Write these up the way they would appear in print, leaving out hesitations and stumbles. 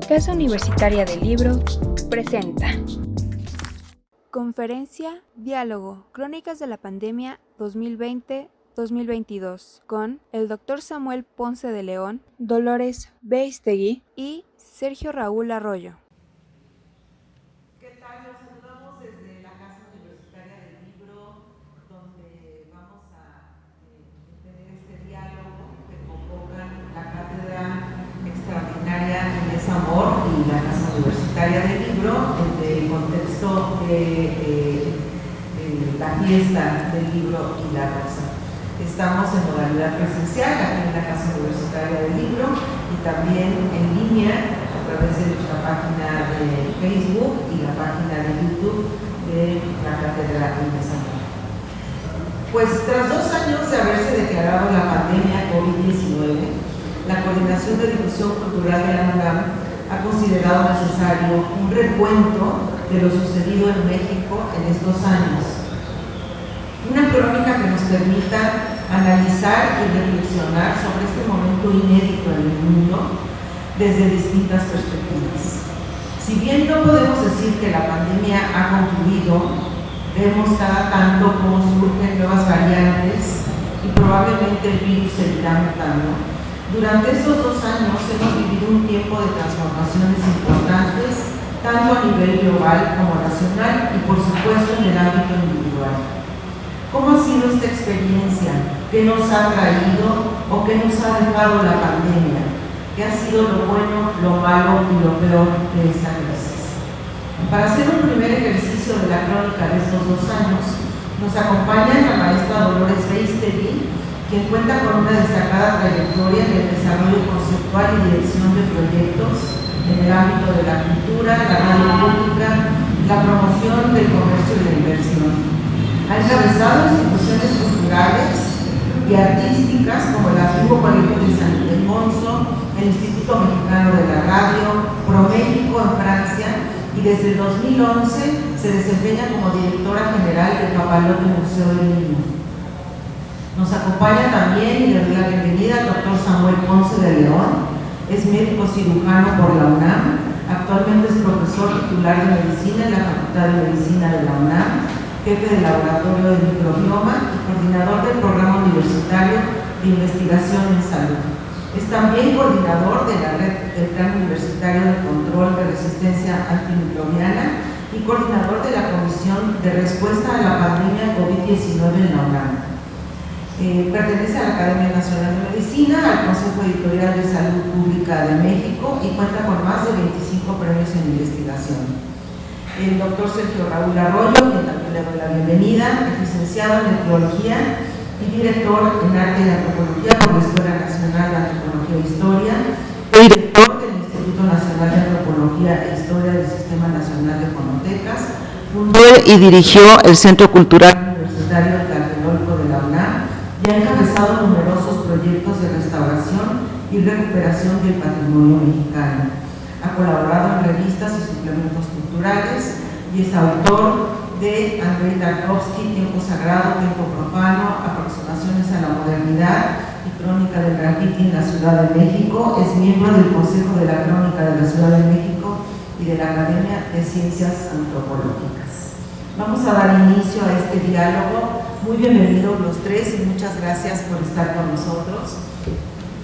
Casa Universitaria del Libro presenta Conferencia Diálogo, Crónicas de la Pandemia 2020-2022 con el Dr. Samuel Ponce de León, Dolores Beistegui y Sergio Raúl Arroyo. ¿Qué tal? Los saludamos desde la Casa Universitaria del Libro, donde vamos a tener este diálogo que convocan la Cátedra Extraordinaria Inés Amor y la Casa Universitaria del Libro en el contexto de la fiesta del libro y la rosa. Estamos en modalidad presencial aquí en la Casa Universitaria del Libro y también en línea a través de nuestra página de Facebook y la página de YouTube de la Cátedra Inés Amor. Pues tras 2 años de haberse declarado la pandemia COVID-19, la Coordinación de Difusión Cultural de la UNAM ha considerado necesario un recuento de lo sucedido en México en estos años. Una crónica que nos permita analizar y reflexionar sobre este momento inédito en el mundo desde distintas perspectivas. Si bien no podemos decir que la pandemia ha concluido, vemos cada tanto cómo surgen nuevas variantes y probablemente el virus seguirá mutando. Durante estos 2 años hemos vivido un tiempo de transformaciones importantes, tanto a nivel global como nacional y por supuesto en el ámbito individual. ¿Cómo ha sido esta experiencia? ¿Qué nos ha traído o qué nos ha dejado la pandemia? ¿Qué ha sido lo bueno, lo malo y lo peor de esta crisis? Para hacer un primer ejercicio de la crónica de estos 2 años, nos acompaña la maestra Dolores Beistegui, quien cuenta con una destacada trayectoria en el desarrollo conceptual y dirección de proyectos en el ámbito de la cultura, la radio pública, la promoción del comercio y la inversión. Ha encabezado instituciones culturales y artísticas como el antiguo Colegio de San Ildefonso, el Instituto Mexicano de la Radio, ProMéxico en Francia, y desde el 2011 se desempeña como directora general del Papalote Museo del Niño. Nos acompaña también y le doy la bienvenida al Dr. Samuel Ponce de León, es médico cirujano por la UNAM, actualmente es profesor titular de Medicina en la Facultad de Medicina de la UNAM, jefe del laboratorio de microbioma y coordinador del programa universitario de investigación en salud. Es también coordinador de la red del Plan Universitario de Control de Resistencia Antimicrobiana y coordinador de la Comisión de Respuesta a la Pandemia COVID-19 en la UNAM. Pertenece a la Academia Nacional de Medicina, al Consejo Editorial de Salud Pública de México y cuenta con más de 25 premios en investigación. El doctor Sergio Raúl Arroyo, que también le doy la bienvenida, es licenciado en Etnología y director en Arte y Antropología por la Escuela Nacional de Antropología e Historia, y director del Instituto Nacional de Antropología e Historia del Sistema Nacional de Fonotecas, fundó y dirigió el Centro Cultural Universitario Tlatelolco de la UNAM y ha encabezado numerosos proyectos de restauración y recuperación del patrimonio mexicano. Ha colaborado en revistas y suplementos culturales y es autor de Andrei Tarkovsky, Tiempo Sagrado, Tiempo Profano, Aproximaciones a la Modernidad y Crónica del Graffiti en la Ciudad de México. Es miembro del Consejo de la Crónica de la Ciudad de México y de la Academia de Ciencias Antropológicas. Vamos a dar inicio a este diálogo. Muy bienvenidos los tres y muchas gracias por estar con nosotros.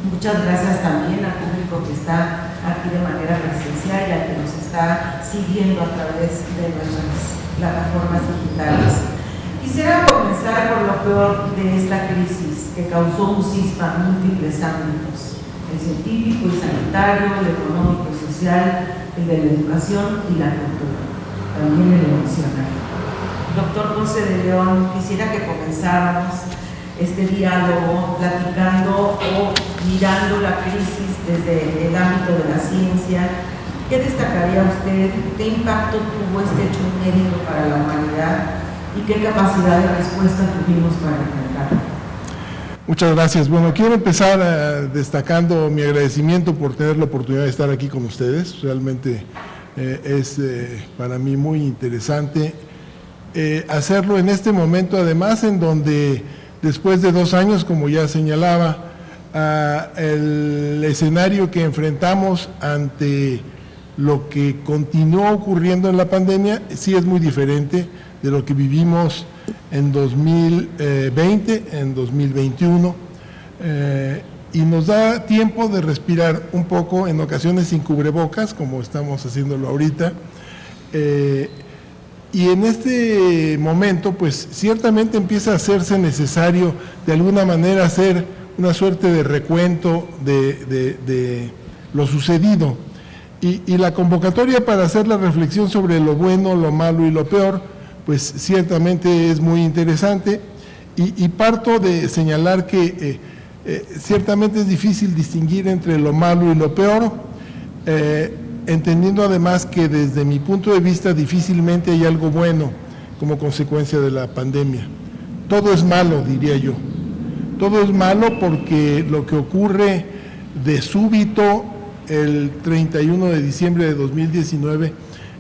Muchas gracias también al público que está aquí de manera presencial y al que nos está siguiendo a través de nuestras plataformas digitales. Quisiera comenzar por lo peor de esta crisis que causó un cisma en múltiples ámbitos: el científico y sanitario, el económico y social, el de la educación y la cultura, también el emocional. Doctor Ponce de León, quisiera que comenzáramos este diálogo platicando o mirando la crisis desde el ámbito de la ciencia. ¿Qué destacaría usted? ¿Qué impacto tuvo este hecho inédito para la humanidad? ¿Y qué capacidad de respuesta tuvimos para enfrentarlo? Muchas gracias. Bueno, quiero empezar destacando mi agradecimiento por tener la oportunidad de estar aquí con ustedes. Realmente es para mí muy interesante hacerlo en este momento, además en donde después de 2 años, como ya señalaba, el escenario que enfrentamos ante lo que continuó ocurriendo en la pandemia sí es muy diferente de lo que vivimos en 2020, en 2021, y nos da tiempo de respirar un poco, en ocasiones sin cubrebocas, como estamos haciéndolo ahorita, y en este momento, pues ciertamente empieza a hacerse necesario de alguna manera hacer una suerte de recuento de lo sucedido. Y la convocatoria para hacer la reflexión sobre lo bueno, lo malo y lo peor, pues ciertamente es muy interesante, y parto de señalar que ciertamente es difícil distinguir entre lo malo y lo peor, entendiendo además que desde mi punto de vista difícilmente hay algo bueno como consecuencia de la pandemia. Todo es malo, diría yo. Todo es malo porque lo que ocurre de súbito el 31 de diciembre de 2019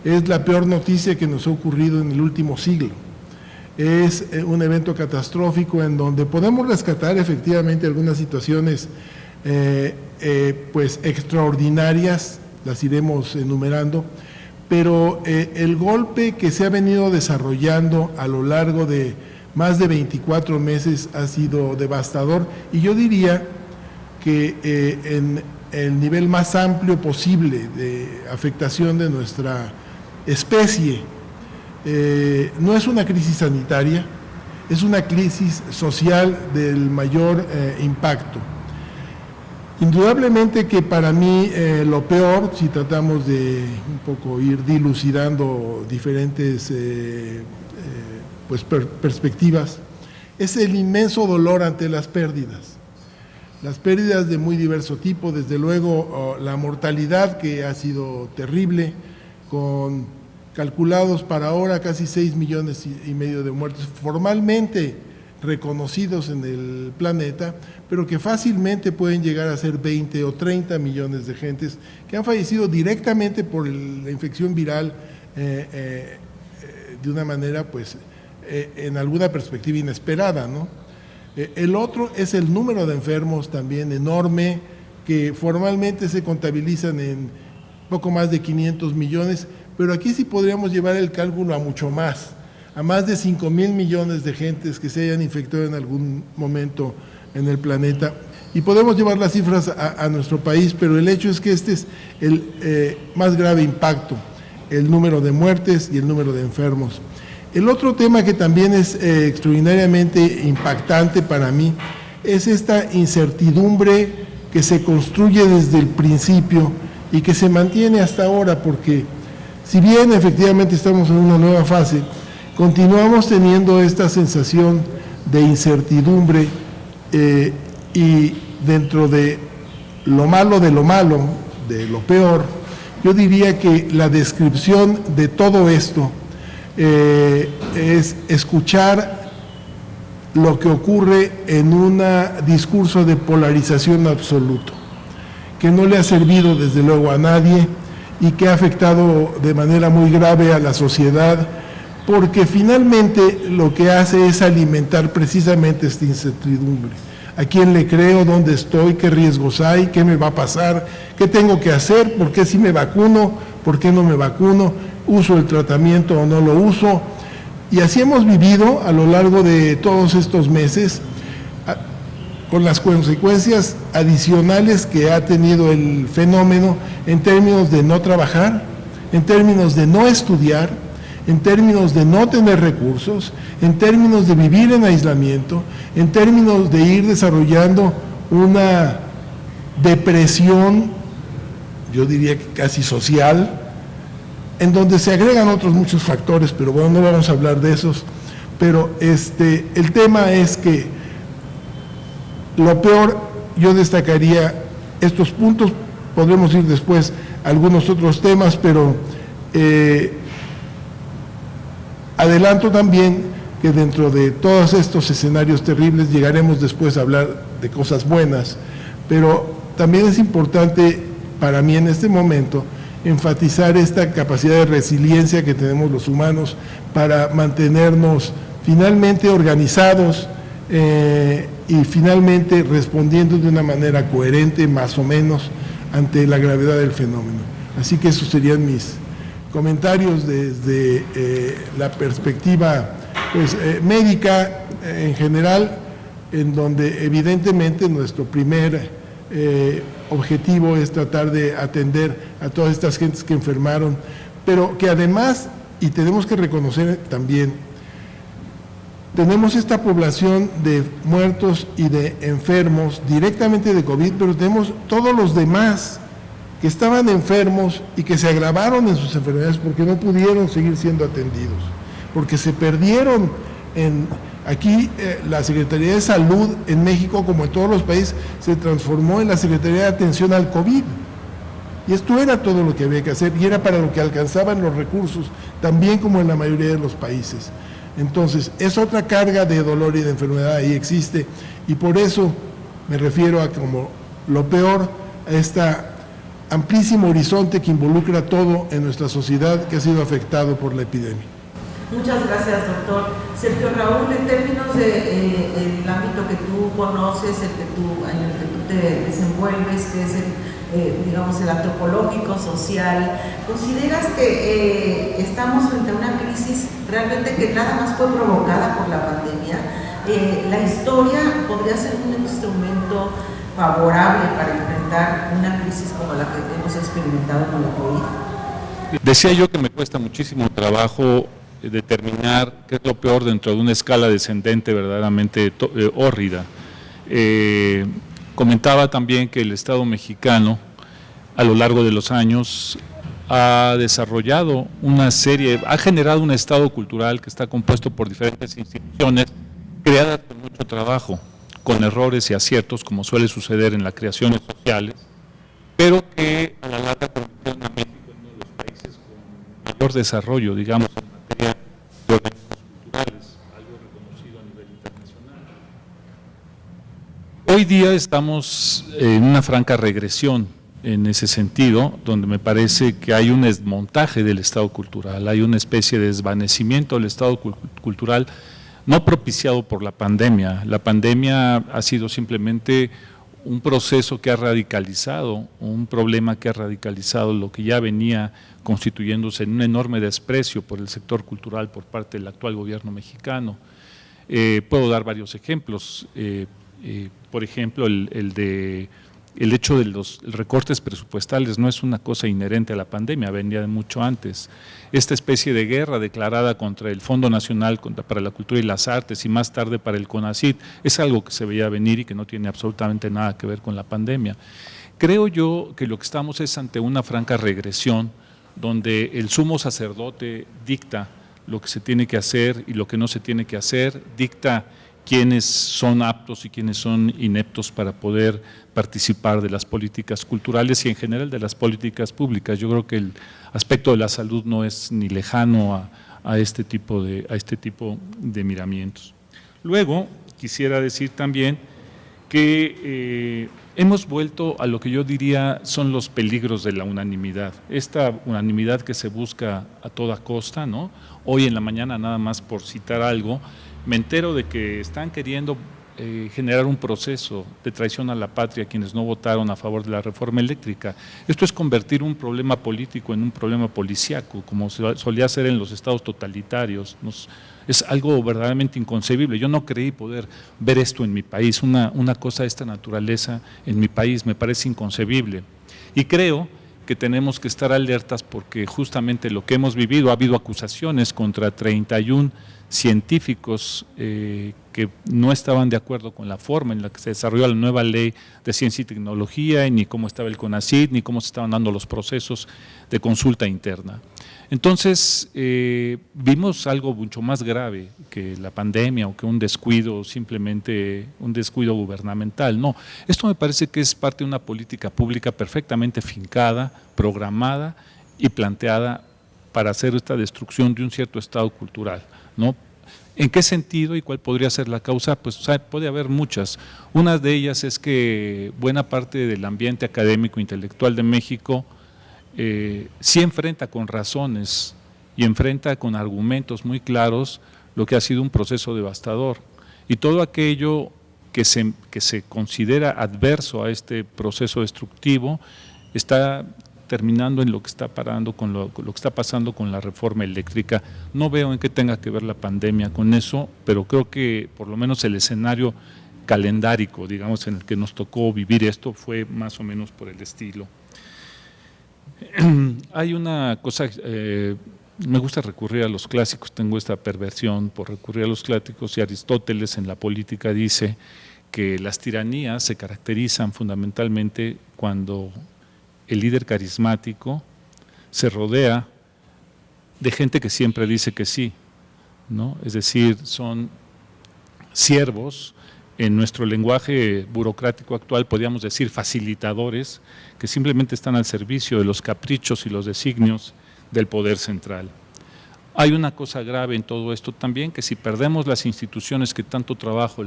es la peor noticia que nos ha ocurrido en el último siglo. Es un evento catastrófico en donde podemos rescatar efectivamente algunas situaciones pues extraordinarias, las iremos enumerando, pero el golpe que se ha venido desarrollando a lo largo de más de 24 meses ha sido devastador, y yo diría que en el nivel más amplio posible de afectación de nuestra especie. No es una crisis sanitaria, es una crisis social del mayor impacto. Indudablemente que para mí lo peor, si tratamos de un poco ir dilucidando diferentes pues perspectivas, es el inmenso dolor ante las pérdidas. Las pérdidas de muy diverso tipo, desde luego la mortalidad, que ha sido terrible, con calculados para ahora casi 6,5 millones de muertos formalmente reconocidos en el planeta, pero que fácilmente pueden llegar a ser 20 o 30 millones de gentes que han fallecido directamente por la infección viral de una manera, pues, en alguna perspectiva inesperada, ¿no? El otro es el número de enfermos, también enorme, que formalmente se contabilizan en poco más de 500 millones, pero aquí sí podríamos llevar el cálculo a mucho más, a más de 5,000 millones de gentes que se hayan infectado en algún momento en el planeta. Y podemos llevar las cifras a nuestro país, pero el hecho es que este es el más grave impacto, el número de muertes y el número de enfermos. El otro tema que también es extraordinariamente impactante para mí es esta incertidumbre que se construye desde el principio y que se mantiene hasta ahora, porque si bien efectivamente estamos en una nueva fase, continuamos teniendo esta sensación de incertidumbre, y dentro de lo malo, de lo peor, yo diría que la descripción de todo esto es escuchar lo que ocurre en un discurso de polarización absoluto, que no le ha servido desde luego a nadie y que ha afectado de manera muy grave a la sociedad, porque finalmente lo que hace es alimentar precisamente esta incertidumbre. ¿A quién le creo? ¿Dónde estoy? ¿Qué riesgos hay? ¿Qué me va a pasar? ¿Qué tengo que hacer? ¿Por qué sí me vacuno? ¿Por qué no me vacuno? ¿Uso el tratamiento o no lo uso? Y así hemos vivido a lo largo de todos estos meses, con las consecuencias adicionales que ha tenido el fenómeno en términos de no trabajar, en términos de no estudiar, en términos de no tener recursos, en términos de vivir en aislamiento, en términos de ir desarrollando una depresión, yo diría que casi social, en donde se agregan otros muchos factores, pero bueno, no vamos a hablar de esos. Pero el tema es que lo peor, yo destacaría estos puntos, podremos ir después a algunos otros temas, pero adelanto también que dentro de todos estos escenarios terribles llegaremos después a hablar de cosas buenas, pero también es importante para mí en este momento enfatizar esta capacidad de resiliencia que tenemos los humanos para mantenernos finalmente organizados, y finalmente respondiendo de una manera coherente, más o menos, ante la gravedad del fenómeno. Así que esos serían mis comentarios desde la perspectiva pues, médica en general, en donde evidentemente nuestro primer objetivo es tratar de atender a todas estas gentes que enfermaron, pero que además, y tenemos que reconocer también, tenemos esta población de muertos y de enfermos directamente de COVID, pero tenemos todos los demás que estaban enfermos y que se agravaron en sus enfermedades porque no pudieron seguir siendo atendidos, porque se perdieron aquí la Secretaría de Salud en México, como en todos los países, se transformó en la Secretaría de Atención al COVID. Y esto era todo lo que había que hacer y era para lo que alcanzaban los recursos, también como en la mayoría de los países. Entonces, es otra carga de dolor y de enfermedad ahí existe, y por eso me refiero a como lo peor, a este amplísimo horizonte que involucra todo en nuestra sociedad que ha sido afectado por la epidemia. Muchas gracias, doctor. Sergio Raúl, en términos del ámbito que tú conoces, en el que tú te desenvuelves, que es digamos, el antropológico, social, ¿consideras que estamos frente a una crisis realmente que nada más fue provocada por la pandemia? ¿La historia podría ser un instrumento favorable para enfrentar una crisis como la que hemos experimentado con la COVID? Decía yo que me cuesta muchísimo trabajo determinar qué es lo peor dentro de una escala descendente verdaderamente hórrida. Comentaba también que el Estado mexicano a lo largo de los años ha desarrollado ha generado un Estado cultural que está compuesto por diferentes instituciones creadas con mucho trabajo, con errores y aciertos, como suele suceder en las creaciones sociales, pero que a la larga convirtieron a México en uno de los países con mayor desarrollo, digamos, en materia de organismos culturales, algo reconocido a nivel internacional. Hoy día estamos en una franca regresión en ese sentido, donde me parece que hay un desmontaje del Estado cultural, hay una especie de desvanecimiento del Estado cultural, no propiciado por la pandemia. La pandemia ha sido simplemente un proceso que ha radicalizado, un problema que ha radicalizado lo que ya venía constituyéndose en un enorme desprecio por el sector cultural por parte del actual gobierno mexicano. Puedo dar varios ejemplos, por ejemplo, el hecho de los recortes presupuestales no es una cosa inherente a la pandemia, venía de mucho antes. Esta especie de guerra declarada contra el Fondo Nacional para la Cultura y las Artes y más tarde para el CONACYT es algo que se veía venir y que no tiene absolutamente nada que ver con la pandemia. Creo yo que lo que estamos es ante una franca regresión donde el sumo sacerdote dicta lo que se tiene que hacer y lo que no se tiene que hacer, dicta quiénes son aptos y quiénes son ineptos para poder participar de las políticas culturales y en general de las políticas públicas. Yo creo que el aspecto de la salud no es ni lejano a este tipo de miramientos. Luego, quisiera decir también que hemos vuelto a lo que yo diría son los peligros de la unanimidad. Esta unanimidad que se busca a toda costa, ¿no? Hoy en la mañana, nada más por citar algo, me entero de que están queriendo generar un proceso de traición a la patria quienes no votaron a favor de la reforma eléctrica. Esto es convertir un problema político en un problema policíaco, como se solía hacer en los estados totalitarios. Es algo verdaderamente inconcebible. Yo no creí poder ver esto en mi país, una cosa de esta naturaleza en mi país, me parece inconcebible. Y creo que tenemos que estar alertas porque justamente lo que hemos vivido, ha habido acusaciones contra 31 científicos que no estaban de acuerdo con la forma en la que se desarrolló la nueva ley de ciencia y tecnología, y ni cómo estaba el CONACYT, ni cómo se estaban dando los procesos de consulta interna. Entonces, vimos algo mucho más grave que la pandemia o que un descuido, simplemente un descuido gubernamental. No, esto me parece que es parte de una política pública perfectamente fincada, programada y planteada para hacer esta destrucción de un cierto estado cultural, ¿no? ¿En qué sentido y cuál podría ser la causa? Pues puede haber muchas. Una de ellas es que buena parte del ambiente académico intelectual de México sí enfrenta con razones y enfrenta con argumentos muy claros lo que ha sido un proceso devastador. Y todo aquello que se considera adverso a este proceso destructivo está terminando en lo que está lo que está pasando con la reforma eléctrica. No veo en qué tenga que ver la pandemia con eso, pero creo que por lo menos el escenario calendárico, digamos, en el que nos tocó vivir esto fue más o menos por el estilo. Hay una cosa, me gusta recurrir a los clásicos, tengo esta perversión por recurrir a los clásicos, y Aristóteles en La Política dice que las tiranías se caracterizan fundamentalmente cuando el líder carismático se rodea de gente que siempre dice que sí, ¿no? Es decir, son siervos, en nuestro lenguaje burocrático actual podríamos decir facilitadores, que simplemente están al servicio de los caprichos y los designios del poder central. Hay una cosa grave en todo esto también, que si perdemos las instituciones que tanto trabajo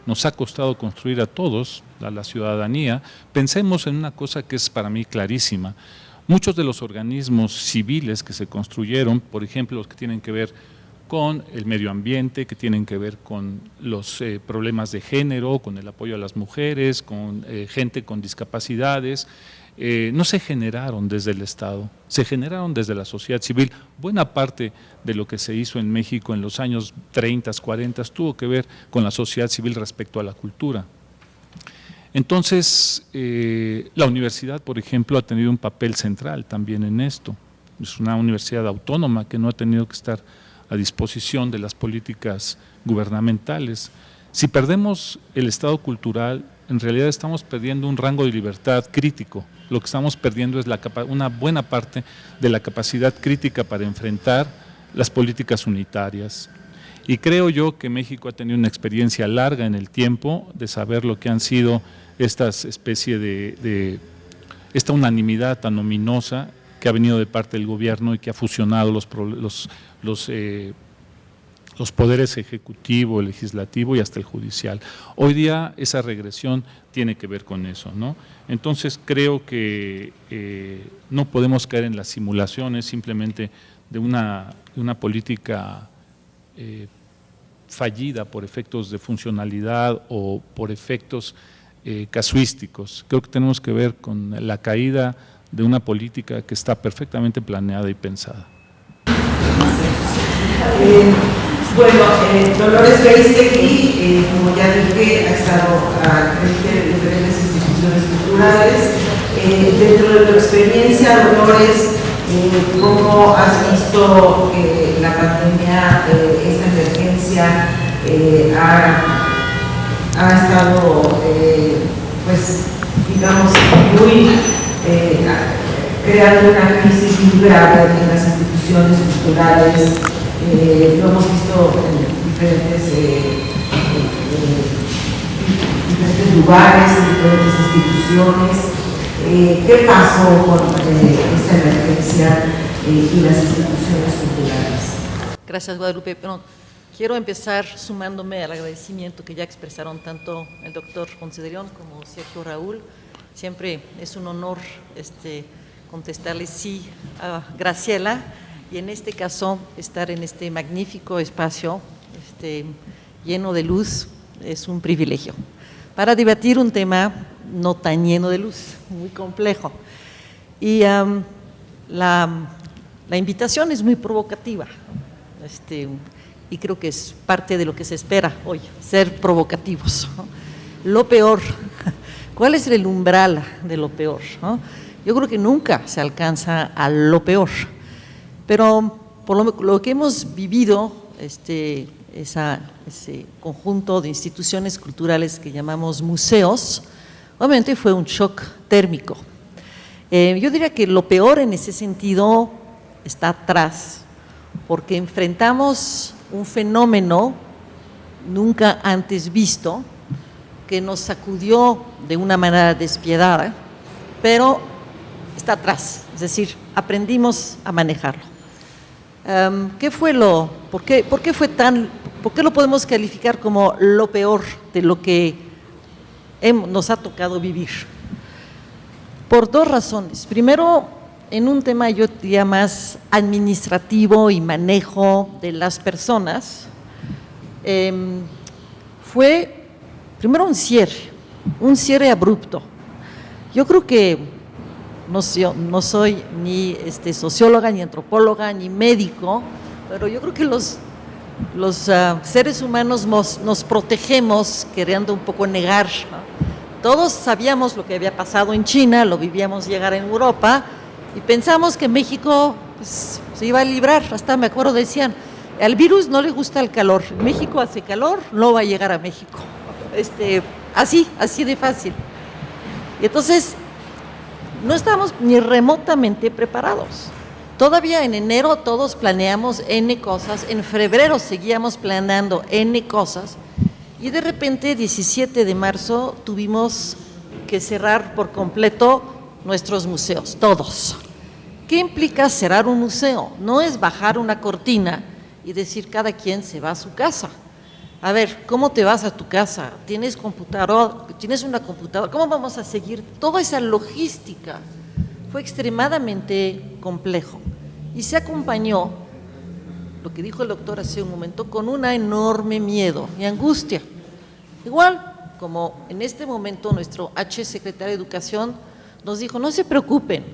nos ha costado construir a todos, a la ciudadanía, pensemos en una cosa que es para mí clarísima. Muchos de los organismos civiles que se construyeron, por ejemplo, los que tienen que ver con el medio ambiente, que tienen que ver con los problemas de género, con el apoyo a las mujeres, con gente con discapacidades, no se generaron desde el Estado, se generaron desde la sociedad civil. Buena parte de lo que se hizo en México en los años 30, 40 tuvo que ver con la sociedad civil respecto a la cultura. Entonces, la universidad, por ejemplo, ha tenido un papel central también en esto. Es una universidad autónoma que no ha tenido que estar a disposición de las políticas gubernamentales. Si perdemos el estado cultural, en realidad estamos perdiendo un rango de libertad crítico. Lo que estamos perdiendo es una buena parte de la capacidad crítica para enfrentar las políticas unitarias. Y creo yo que México ha tenido una experiencia larga en el tiempo de saber lo que han sido estas especie esta unanimidad tan ominosa que ha venido de parte del gobierno y que ha fusionado los poderes ejecutivo, el legislativo y hasta el judicial. Hoy día esa regresión tiene que ver con eso, ¿no? Entonces creo que no podemos caer en las simulaciones simplemente de una política fallida por efectos de funcionalidad o por efectos casuísticos. Creo que tenemos que ver con la caída de una política que está perfectamente planeada y pensada. Dolores Beistegui, como ya dije, ha estado al frente de diferentes instituciones culturales. Dentro de tu experiencia, Dolores, ¿cómo has visto que la pandemia, esta emergencia, ha estado, pues, digamos, muy creando una crisis muy grave en las instituciones culturales? Lo hemos visto en diferentes lugares, en diferentes instituciones. ¿Qué pasó con esta emergencia y las instituciones culturales? Gracias, Guadalupe. Bueno, quiero empezar sumándome al agradecimiento que ya expresaron tanto el doctor Ponce de León como Sergio Raúl. Siempre es un honor contestarle sí a Graciela, y en este caso estar en este magnífico espacio lleno de luz es un privilegio para debatir un tema no tan lleno de luz, muy complejo. Y la invitación es muy provocativa, y creo que es parte de lo que se espera hoy, ser provocativos, ¿no? Lo peor, ¿cuál es el umbral de lo peor, ¿no? Yo creo que nunca se alcanza a lo peor, pero por lo que hemos vivido, ese conjunto de instituciones culturales que llamamos museos, obviamente fue un shock térmico. Yo diría que lo peor en ese sentido está atrás, porque enfrentamos un fenómeno nunca antes visto que nos sacudió de una manera despiadada, pero está atrás, es decir, aprendimos a manejarlo. ¿Por qué lo podemos calificar como lo peor de lo que nos ha tocado vivir? Por dos razones. Primero, en un tema yo diría más administrativo y manejo de las personas, fue primero un cierre abrupto. Yo creo que no soy ni socióloga, ni antropóloga, ni médico, pero yo creo que los seres humanos nos protegemos queriendo un poco negar, ¿no? Todos sabíamos lo que había pasado en China, lo vivíamos llegar en Europa y pensamos que México pues, se iba a librar. Hasta me acuerdo decían, al virus no le gusta el calor, México hace calor, no va a llegar a México. Así de fácil. Y entonces no estábamos ni remotamente preparados. Todavía en enero todos planeamos N cosas, en febrero seguíamos planeando N cosas y de repente 17 de marzo tuvimos que cerrar por completo nuestros museos, todos. ¿Qué implica cerrar un museo? No es bajar una cortina y decir cada quien se va a su casa. A ver, ¿cómo te vas a tu casa? ¿Tienes una computadora? ¿Cómo vamos a seguir? Toda esa logística fue extremadamente complejo y se acompañó, lo que dijo el doctor hace un momento, con un enorme miedo y angustia. Igual, como en este momento nuestro secretario de Educación nos dijo, no se preocupen,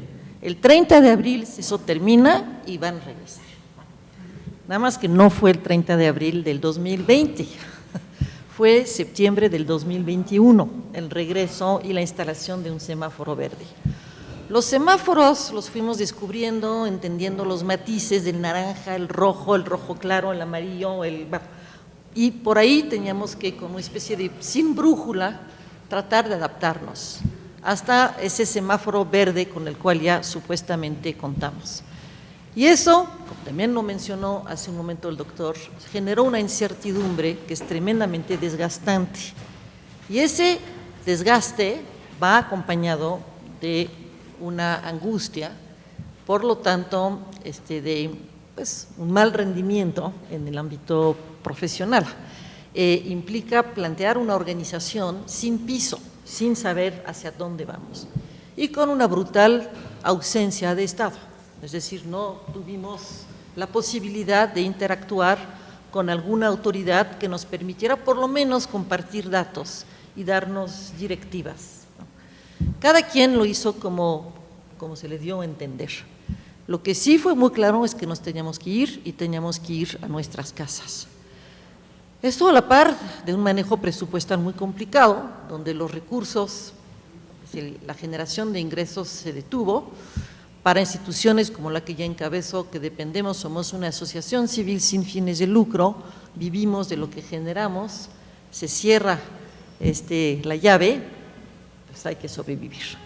el 30 de abril eso termina y van a regresar. Nada más que no fue el 30 de abril del 2020, fue septiembre del 2021, el regreso y la instalación de un semáforo verde. Los semáforos los fuimos descubriendo, entendiendo los matices del naranja, el rojo claro, el amarillo, y por ahí teníamos que, como una especie de sin brújula, tratar de adaptarnos hasta ese semáforo verde con el cual ya supuestamente contamos. Y eso, como también lo mencionó hace un momento el doctor, generó una incertidumbre que es tremendamente desgastante. Y ese desgaste va acompañado de una angustia, por lo tanto, de un mal rendimiento en el ámbito profesional. Implica plantear una organización sin piso, sin saber hacia dónde vamos y con una brutal ausencia de Estado. Es decir, no tuvimos la posibilidad de interactuar con alguna autoridad que nos permitiera por lo menos compartir datos y darnos directivas, ¿no? Cada quien lo hizo como se le dio a entender. Lo que sí fue muy claro es que nos teníamos que ir y teníamos que ir a nuestras casas. Esto a la par de un manejo presupuestal muy complicado, donde los recursos, la generación de ingresos se detuvo. Para instituciones como la que ya encabezo, que dependemos, somos una asociación civil sin fines de lucro, vivimos de lo que generamos, se cierra la llave, pues hay que sobrevivir.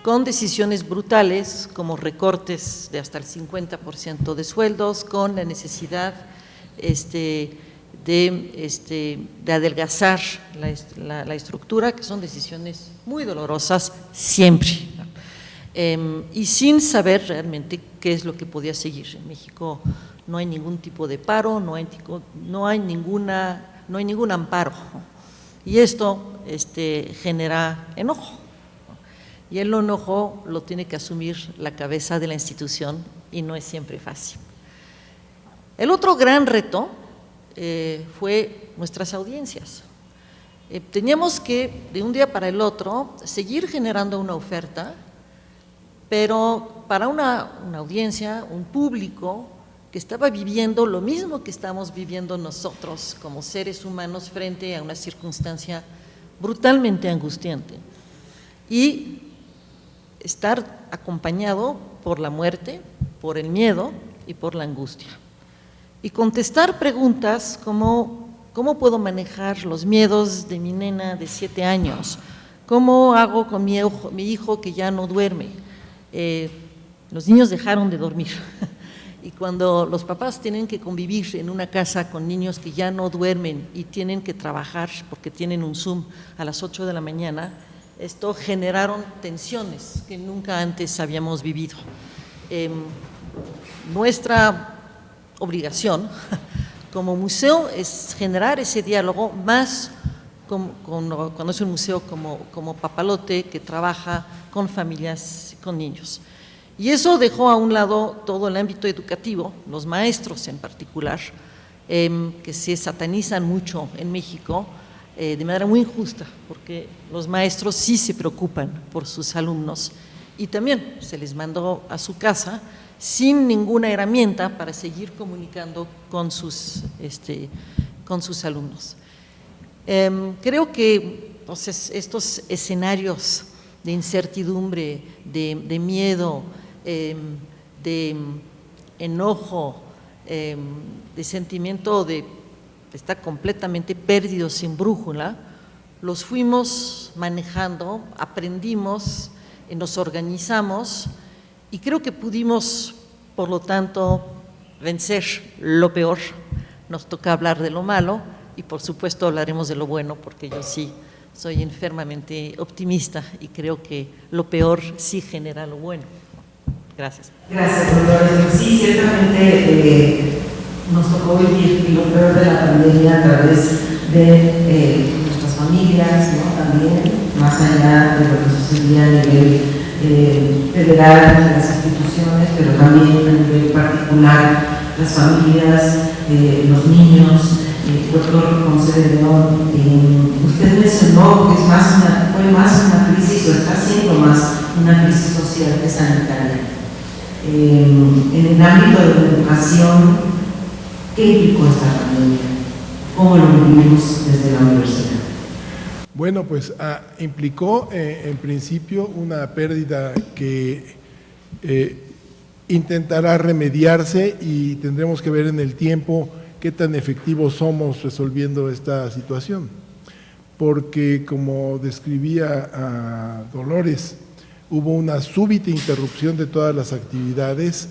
Con decisiones brutales como recortes de hasta el 50% de sueldos, con la necesidad de adelgazar la estructura, que son decisiones muy dolorosas siempre, ¿no? Y sin saber realmente qué es lo que podía seguir. En México no hay ningún tipo de paro, no hay ningún amparo, ¿no? Y esto genera enojo, ¿no? Y el enojo lo tiene que asumir la cabeza de la institución y no es siempre fácil. El otro gran reto fue nuestras audiencias. Teníamos que, de un día para el otro, seguir generando una oferta, pero para una audiencia, un público que estaba viviendo lo mismo que estamos viviendo nosotros como seres humanos frente a una circunstancia brutalmente angustiante. Y estar acompañado por la muerte, por el miedo y por la angustia. Y contestar preguntas como ¿cómo puedo manejar los miedos de mi nena de 7 años? ¿Cómo hago con mi hijo que ya no duerme? Los niños dejaron de dormir y cuando los papás tienen que convivir en una casa con niños que ya no duermen y tienen que trabajar porque tienen un Zoom a las 8 de la mañana, esto generaron tensiones que nunca antes habíamos vivido. Nuestra obligación como museo es generar ese diálogo más cuando es un museo como Papalote, que trabaja con familias, con niños. Y eso dejó a un lado todo el ámbito educativo, los maestros en particular, que se satanizan mucho en México, de manera muy injusta, porque los maestros sí se preocupan por sus alumnos y también se les mandó a su casa sin ninguna herramienta para seguir comunicando con sus alumnos. Creo que entonces, estos escenarios de incertidumbre, de miedo, de enojo, de sentimiento de estar completamente perdidos sin brújula, los fuimos manejando, aprendimos, nos organizamos y creo que pudimos, por lo tanto, vencer lo peor. Nos toca hablar de lo malo y por supuesto hablaremos de lo bueno, porque yo sí soy enfermamente optimista y creo que lo peor sí genera lo bueno. Gracias. Gracias, Dolores. Sí, ciertamente nos tocó vivir lo peor de la pandemia a través de nuestras familias, ¿no? También, más allá de lo que sucedía a nivel federal, de las instituciones, pero también a nivel particular, las familias, los niños. Doctor Ponce de León, usted mencionó que fue más una crisis, o está siendo más una crisis social que sanitaria. En el ámbito de la educación, ¿qué implicó esta pandemia? ¿Cómo lo vivimos desde la universidad? Bueno, pues implicó en principio una pérdida que intentará remediarse y tendremos que ver en el tiempo qué tan efectivos somos resolviendo esta situación. Porque como describía a Dolores, hubo una súbita interrupción de todas las actividades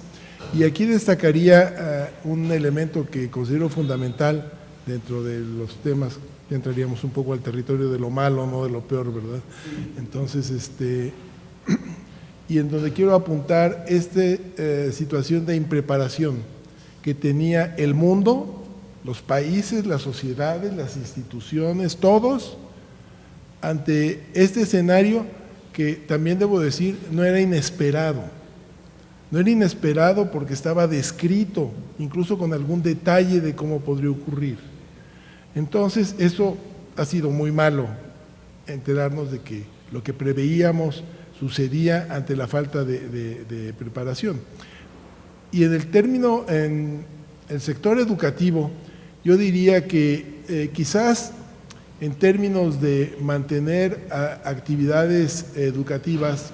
y aquí destacaría un elemento que considero fundamental dentro de los temas, ya entraríamos un poco al territorio de lo malo, no de lo peor, ¿verdad? Entonces, y en donde quiero apuntar esta situación de impreparación que tenía el mundo, los países, las sociedades, las instituciones, todos, ante este escenario que también debo decir no era inesperado. No era inesperado porque estaba descrito, incluso con algún detalle de cómo podría ocurrir. Entonces, eso ha sido muy malo, enterarnos de que lo que preveíamos sucedía ante la falta de preparación. Y en el sector educativo, yo diría que quizás en términos de mantener actividades educativas,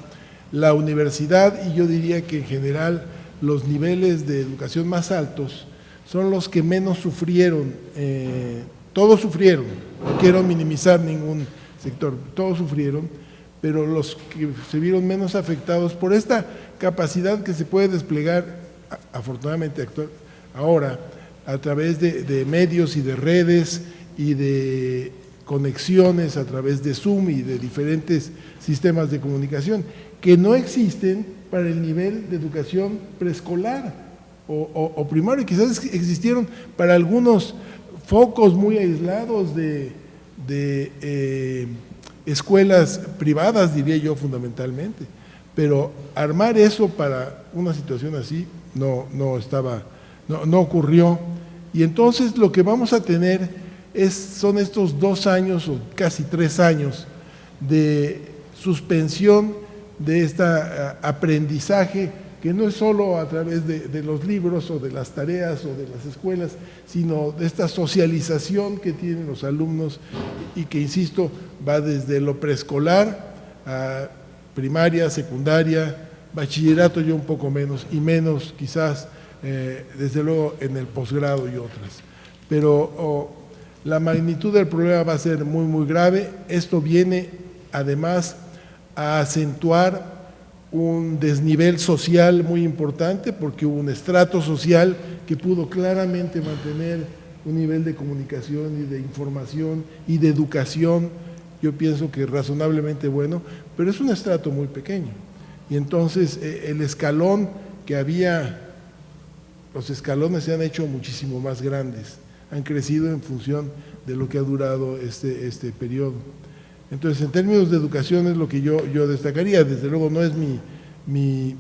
la universidad, y yo diría que en general los niveles de educación más altos, son los que menos sufrieron, todos sufrieron, no quiero minimizar ningún sector, todos sufrieron, pero los que se vieron menos afectados por esta capacidad que se puede desplegar, afortunadamente ahora, a través de medios y de redes y de conexiones a través de Zoom y de diferentes sistemas de comunicación, que no existen para el nivel de educación preescolar o primario, quizás existieron para algunos focos muy aislados de escuelas privadas, diría yo fundamentalmente, pero armar eso para una situación así no ocurrió. Y entonces lo que vamos a tener son estos 2 años o casi 3 años de suspensión de este aprendizaje, que no es solo a través de los libros o de las tareas o de las escuelas, sino de esta socialización que tienen los alumnos y que, insisto, va desde lo preescolar a primaria, secundaria, bachillerato yo un poco menos, y menos quizás desde luego en el posgrado y otras. Pero la magnitud del problema va a ser muy, muy grave. Esto viene además a acentuar un desnivel social muy importante, porque hubo un estrato social que pudo claramente mantener un nivel de comunicación y de información y de educación, yo pienso que razonablemente bueno, pero es un estrato muy pequeño. Y entonces el escalón que había, los escalones se han hecho muchísimo más grandes, han crecido en función de lo que ha durado este periodo. Entonces, en términos de educación es lo que yo destacaría. Desde luego no es mi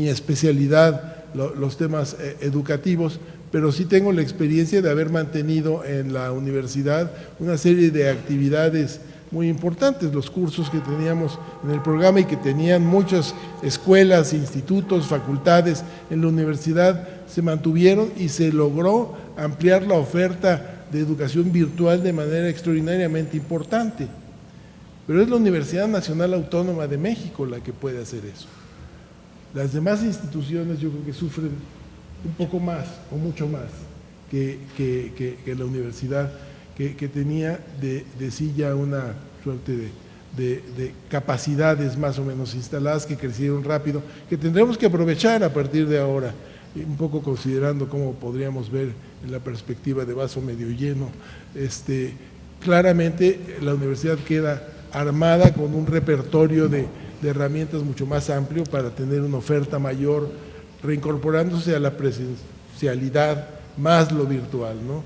especialidad los temas educativos, pero sí tengo la experiencia de haber mantenido en la universidad una serie de actividades muy importantes, los cursos que teníamos en el programa y que tenían muchas escuelas, institutos, facultades en la universidad, se mantuvieron y se logró ampliar la oferta de educación virtual de manera extraordinariamente importante. Pero es la Universidad Nacional Autónoma de México la que puede hacer eso. Las demás instituciones yo creo que sufren un poco más o mucho más que la universidad, que tenía de sí ya una suerte de capacidades más o menos instaladas, que crecieron rápido, que tendremos que aprovechar a partir de ahora, un poco considerando cómo podríamos ver en la perspectiva de vaso medio lleno. Claramente la universidad queda armada con un repertorio de herramientas mucho más amplio para tener una oferta mayor, reincorporándose a la presencialidad más lo virtual, ¿no?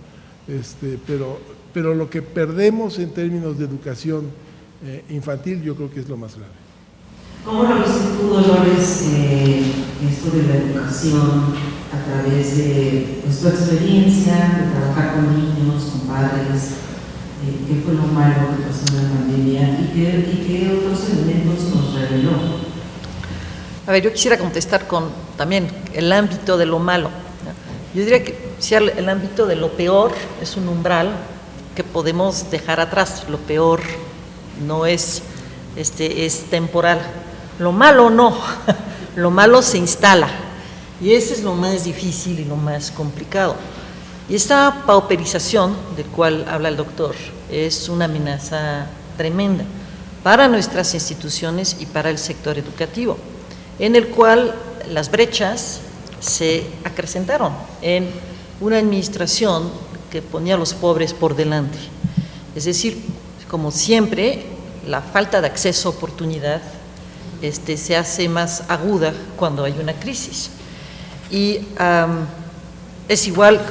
Pero lo que perdemos en términos de educación infantil yo creo que es lo más grave. ¿Cómo lo viste tú, Dolores, esto de la educación a través de tu experiencia, de trabajar con niños, con padres? ¿Qué fue lo malo que pasó en la pandemia y qué otros elementos nos reveló? A ver, yo quisiera contestar con también el ámbito de lo malo. Yo diría que si el ámbito de lo peor es un umbral que podemos dejar atrás. Lo peor no es, es temporal. Lo malo no, lo malo se instala y ese es lo más difícil y lo más complicado. Y esta pauperización del cual habla el doctor es una amenaza tremenda para nuestras instituciones y para el sector educativo, en el cual las brechas se acrecentaron en una administración que ponía a los pobres por delante. Es decir, como siempre, la falta de acceso a oportunidad se hace más aguda cuando hay una crisis. Y es igual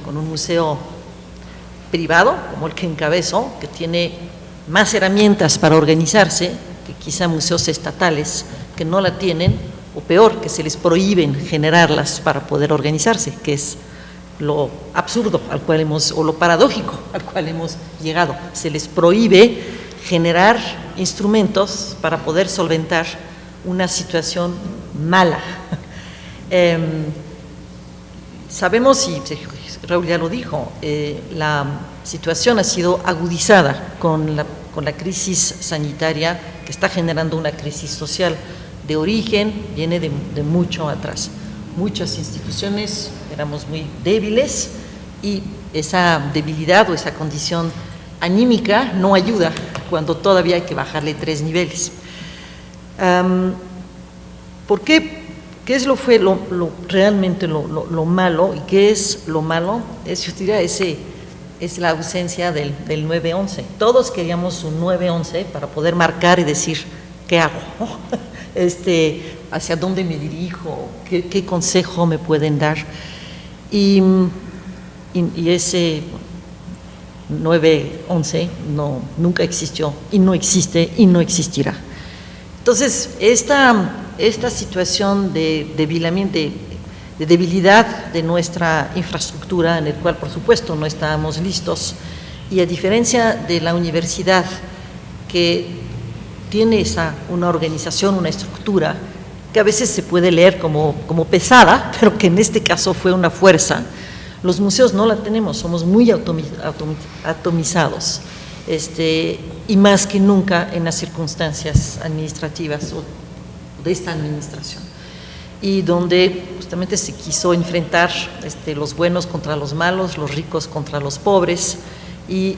con un museo privado, como el que encabezo, que tiene más herramientas para organizarse que quizá museos estatales que no la tienen, o peor, que se les prohíben generarlas para poder organizarse, que es lo absurdo al cual o lo paradójico al cual hemos llegado. Se les prohíbe generar instrumentos para poder solventar una situación mala. Sabemos, y Raúl ya lo dijo, la situación ha sido agudizada con la crisis sanitaria que está generando una crisis social de origen, viene de mucho atrás. Muchas instituciones éramos muy débiles y esa debilidad o esa condición anímica no ayuda cuando todavía hay que bajarle 3 niveles. ¿Por qué? ¿Qué fue realmente lo malo? ¿Y qué es lo malo? Yo diría, es la ausencia del 9-11. Todos queríamos un 9-11 para poder marcar y decir, ¿qué hago? ¿Hacia dónde me dirijo? ¿Qué consejo me pueden dar? Y ese 9-11 nunca existió y no existe y no existirá. Entonces, esta situación de debilidad de nuestra infraestructura, en el cual, por supuesto, no estábamos listos, y a diferencia de la universidad, que tiene una organización, una estructura, que a veces se puede leer como pesada, pero que en este caso fue una fuerza, los museos no la tenemos, somos muy atomizados, y más que nunca en las circunstancias administrativas de esta administración, y donde justamente se quiso enfrentar los buenos contra los malos, los ricos contra los pobres, y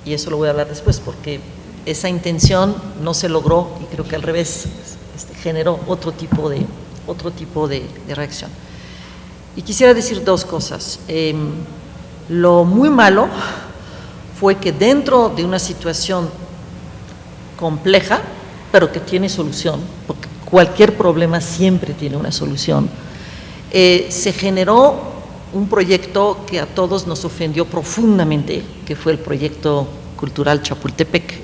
eso lo voy a hablar después, porque esa intención no se logró y creo que al revés generó otro tipo de reacción. Y quisiera decir 2 cosas. Lo muy malo fue que dentro de una situación compleja, pero que tiene solución, porque cualquier problema siempre tiene una solución, se generó un proyecto que a todos nos ofendió profundamente, que fue el proyecto cultural Chapultepec.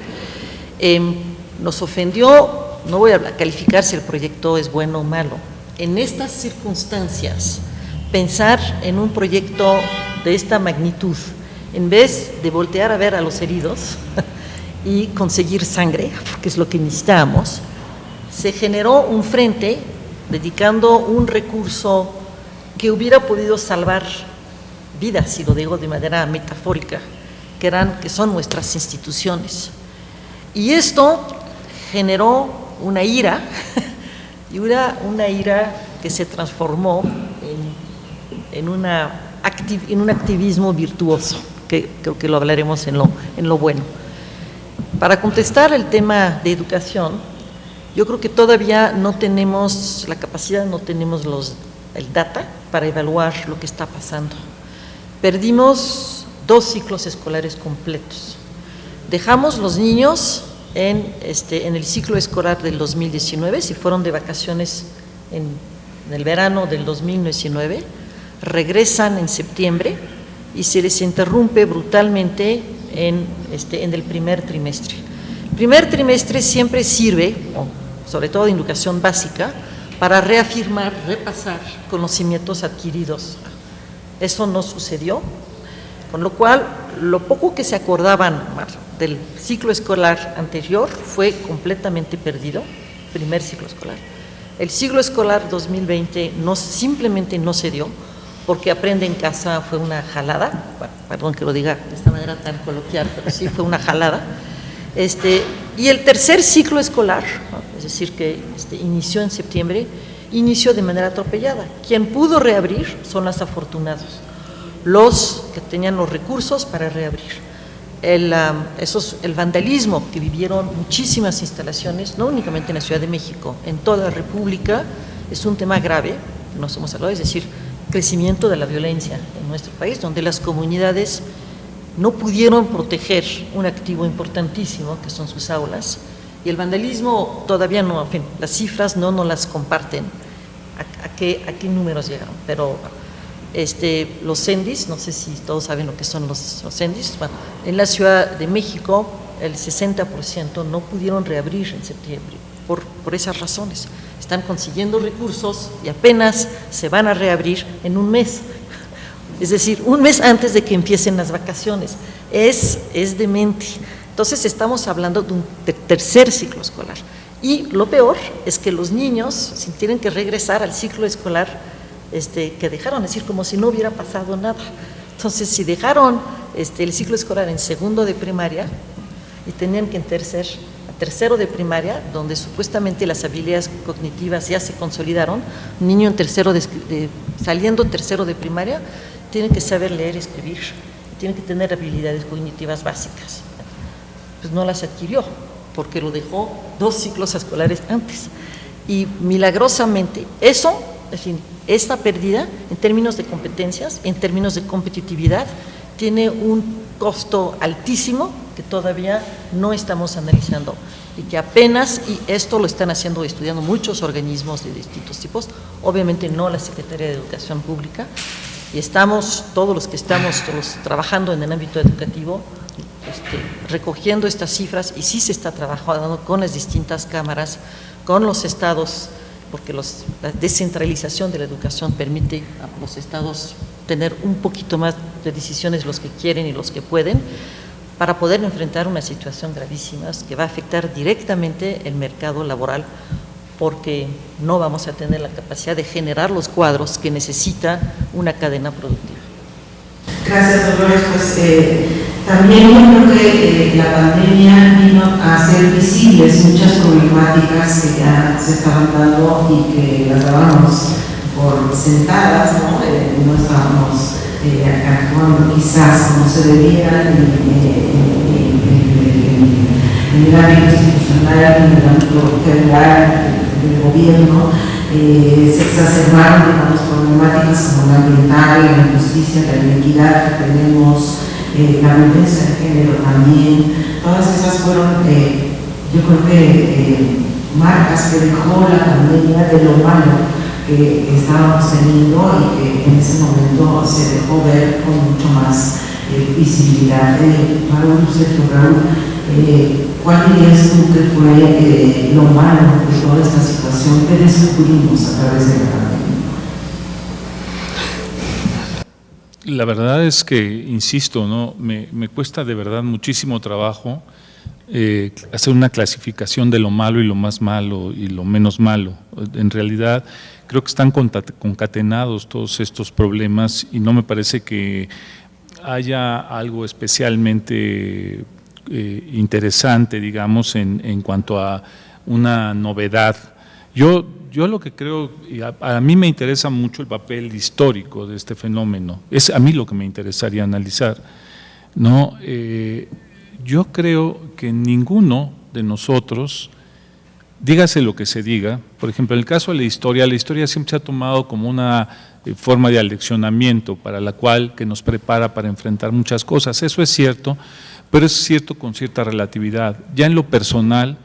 Nos ofendió, no voy a calificar si el proyecto es bueno o malo. En estas circunstancias, pensar en un proyecto de esta magnitud, en vez de voltear a ver a los heridos y conseguir sangre, porque es lo que necesitamos, se generó un frente dedicando un recurso que hubiera podido salvar vidas, y lo digo de manera metafórica, que son nuestras instituciones. Y esto generó una ira, y una ira que se transformó en un activismo virtuoso, que creo que lo hablaremos en lo bueno. Para contestar el tema de educación, yo creo que todavía no tenemos la capacidad, no tenemos el data para evaluar lo que está pasando. Perdimos 2 ciclos escolares completos. Dejamos los niños en el ciclo escolar del 2019, si fueron de vacaciones en el verano del 2019, regresan en septiembre y se les interrumpe brutalmente en el primer trimestre. El primer trimestre siempre sirve, sobre todo en educación básica, para reafirmar, repasar conocimientos adquiridos. Eso no sucedió, con lo cual lo poco que se acordaban del ciclo escolar anterior fue completamente perdido, primer ciclo escolar. El ciclo escolar 2020 simplemente no se dio, porque Aprende en Casa fue una jalada, perdón que lo diga de esta manera tan coloquial, pero sí fue una jalada. Y el tercer ciclo escolar, es decir, que inició en septiembre, inició de manera atropellada. Quien pudo reabrir son los afortunados, los que tenían los recursos para reabrir. El vandalismo que vivieron muchísimas instalaciones, no únicamente en la Ciudad de México, en toda la República, es un tema grave, nos hemos hablado, es decir, crecimiento de la violencia en nuestro país, donde las comunidades no pudieron proteger un activo importantísimo que son sus aulas, y el vandalismo todavía no, en fin, las cifras no nos las comparten a qué números llegaron, pero los CENDIs, no sé si todos saben lo que son los CENDIs, bueno, en la Ciudad de México el 60% no pudieron reabrir en septiembre por esas razones. Están consiguiendo recursos y apenas se van a reabrir en un mes, es decir, un mes antes de que empiecen las vacaciones. Es demente. Entonces estamos hablando de un tercer ciclo escolar, y lo peor es que los niños tienen que regresar al ciclo escolar que dejaron, es decir, como si no hubiera pasado nada. Entonces, si dejaron el ciclo escolar en segundo de primaria y tenían que a tercero de primaria, donde supuestamente las habilidades cognitivas ya se consolidaron, un niño saliendo tercero de primaria tiene que saber leer y escribir, tiene que tener habilidades cognitivas básicas. Pues no las adquirió, porque lo dejó 2 ciclos escolares antes. Y milagrosamente, esta pérdida en términos de competencias, en términos de competitividad, tiene un costo altísimo que todavía no estamos analizando, y que apenas, y esto lo están estudiando muchos organismos de distintos tipos, obviamente no la Secretaría de Educación Pública, y todos los que estamos trabajando en el ámbito educativo, recogiendo estas cifras, y sí se está trabajando con las distintas cámaras, con los estados, porque la descentralización de la educación permite a los estados tener un poquito más de decisiones, los que quieren y los que pueden, para poder enfrentar una situación gravísima que va a afectar directamente el mercado laboral, porque no vamos a tener la capacidad de generar los cuadros que necesita una cadena productiva. Gracias, Dolores. Pues también yo creo que la pandemia vino a hacer visibles muchas problemáticas que ya se estaban dando y que las dábamos por sentadas, ¿no? No estábamos actuando quizás como se debía en el ámbito institucional, en el ámbito federal, del gobierno. Se exacerbaron, digamos, problemáticas como la ambiental, la injusticia, la inequidad que tenemos, la violencia de género también. Todas esas fueron, yo creo que marcas que dejó la pandemia de lo malo que estábamos teniendo, y que en ese momento se dejó ver con mucho más visibilidad. Raúl, ¿cuál dirías tú que fue lo malo de toda esta situación que descubrimos a través de la pandemia? La verdad es que, insisto, ¿no? Me cuesta de verdad muchísimo trabajo hacer una clasificación de lo malo y lo más malo y lo menos malo. En realidad creo que están concatenados todos estos problemas y no me parece que haya algo especialmente interesante, digamos, en cuanto a una novedad. Yo lo que creo, y a mí me interesa mucho el papel histórico de este fenómeno, es a mí lo que me interesaría analizar, ¿no? Yo creo que ninguno de nosotros, dígase lo que se diga, por ejemplo, en el caso de la historia siempre se ha tomado como una forma de aleccionamiento para la cual que nos prepara para enfrentar muchas cosas. Eso es cierto, pero es cierto con cierta relatividad. Ya en lo personal,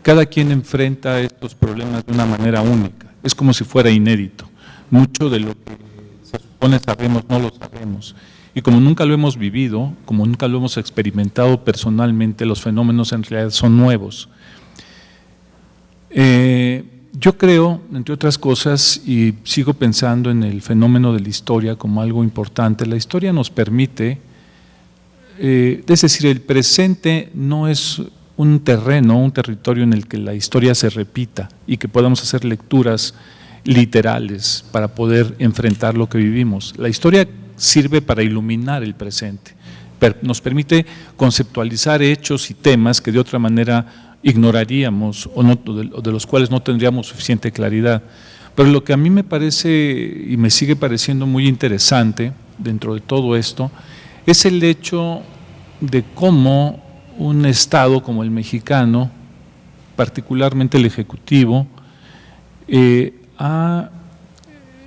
cada quien enfrenta estos problemas de una manera única, es como si fuera inédito. Mucho de lo que se supone sabemos no lo sabemos. Y como nunca lo hemos vivido, como nunca lo hemos experimentado personalmente, los fenómenos en realidad son nuevos. Yo creo, entre otras cosas, y sigo pensando en el fenómeno de la historia como algo importante, la historia nos permite, es decir, el presente no es un terreno, un territorio en el que la historia se repita y que podamos hacer lecturas literales para poder enfrentar lo que vivimos. La historia sirve para iluminar el presente, nos permite conceptualizar hechos y temas que de otra manera ignoraríamos o de los cuales no tendríamos suficiente claridad. Pero lo que a mí me parece y me sigue pareciendo muy interesante dentro de todo esto es el hecho de cómo un Estado como el mexicano, particularmente el Ejecutivo, ha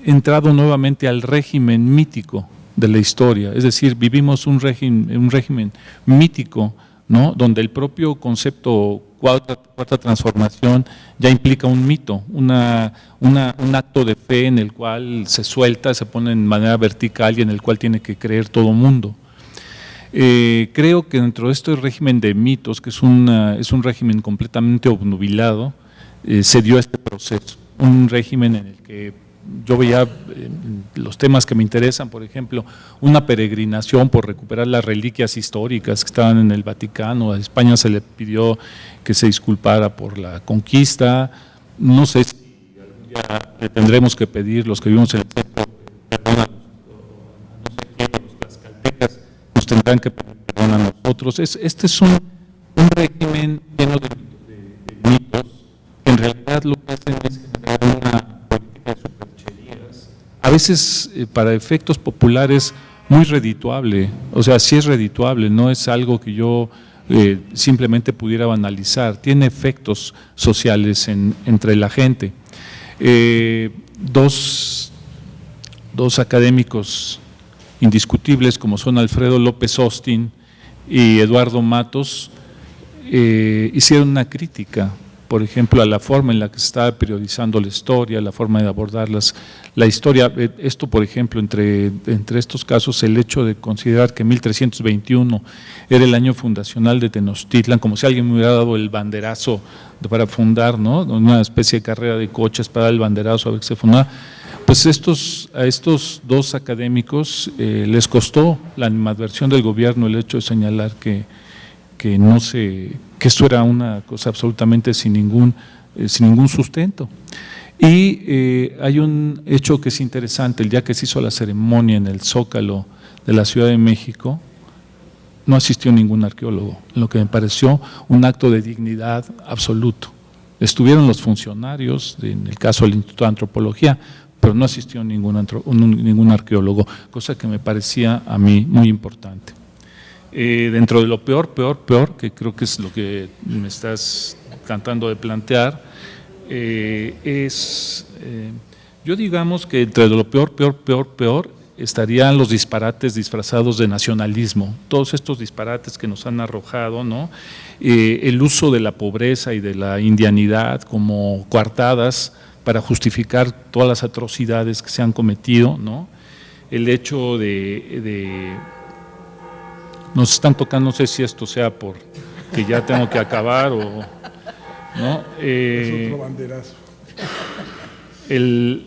entrado nuevamente al régimen mítico de la historia, es decir, vivimos un régimen mítico, ¿no? Donde el propio concepto cuarta transformación ya implica un mito, un acto de fe en el cual se suelta, se pone en manera vertical y en el cual tiene que creer todo mundo. Creo que dentro de este régimen de mitos, que es un régimen completamente obnubilado, se dio este proceso, un régimen en el que yo veía los temas que me interesan, por ejemplo, una peregrinación por recuperar las reliquias históricas que estaban en el Vaticano. A España se le pidió que se disculpara por la conquista. No sé si algún día le tendremos que pedir, los que vivimos en el centro, perdón a no sé quién, los tlaxcaltecas, nos tendrán que pedir perdón a nosotros. Este es un régimen lleno de mitos, que en realidad lo que hacen es generar una política de supercherías, a veces para efectos populares muy redituable, o sea, sí es redituable, no es algo que yo simplemente pudiera banalizar, tiene efectos sociales entre la gente. Dos académicos indiscutibles como son Alfredo López Austin y Eduardo Matos hicieron una crítica, por ejemplo, a la forma en la que se estaba periodizando la historia, la forma de abordar la historia. Esto, por ejemplo, entre estos casos, el hecho de considerar que 1321 era el año fundacional de Tenochtitlan, como si alguien me hubiera dado el banderazo para fundar, ¿no? Una especie de carrera de coches para dar el banderazo a ver que se fundaba. Pues a estos dos académicos les costó la animadversión del gobierno el hecho de señalar que esto era una cosa absolutamente sin ningún sustento. Y hay un hecho que es interesante: el día que se hizo la ceremonia en el Zócalo de la Ciudad de México, no asistió ningún arqueólogo, lo que me pareció un acto de dignidad absoluto. Estuvieron los funcionarios, en el caso del Instituto de Antropología, pero no asistió ningún arqueólogo, cosa que me parecía a mí muy importante. Dentro de lo peor, que creo que es lo que me estás tratando de plantear, yo digamos que entre lo peor estarían los disparates disfrazados de nacionalismo, todos estos disparates que nos han arrojado, ¿no? El uso de la pobreza y de la indianidad como coartadas para justificar todas las atrocidades que se han cometido, ¿no? El hecho nos están tocando, no sé si esto sea por que ya tengo que acabar o no. Es otro banderazo. El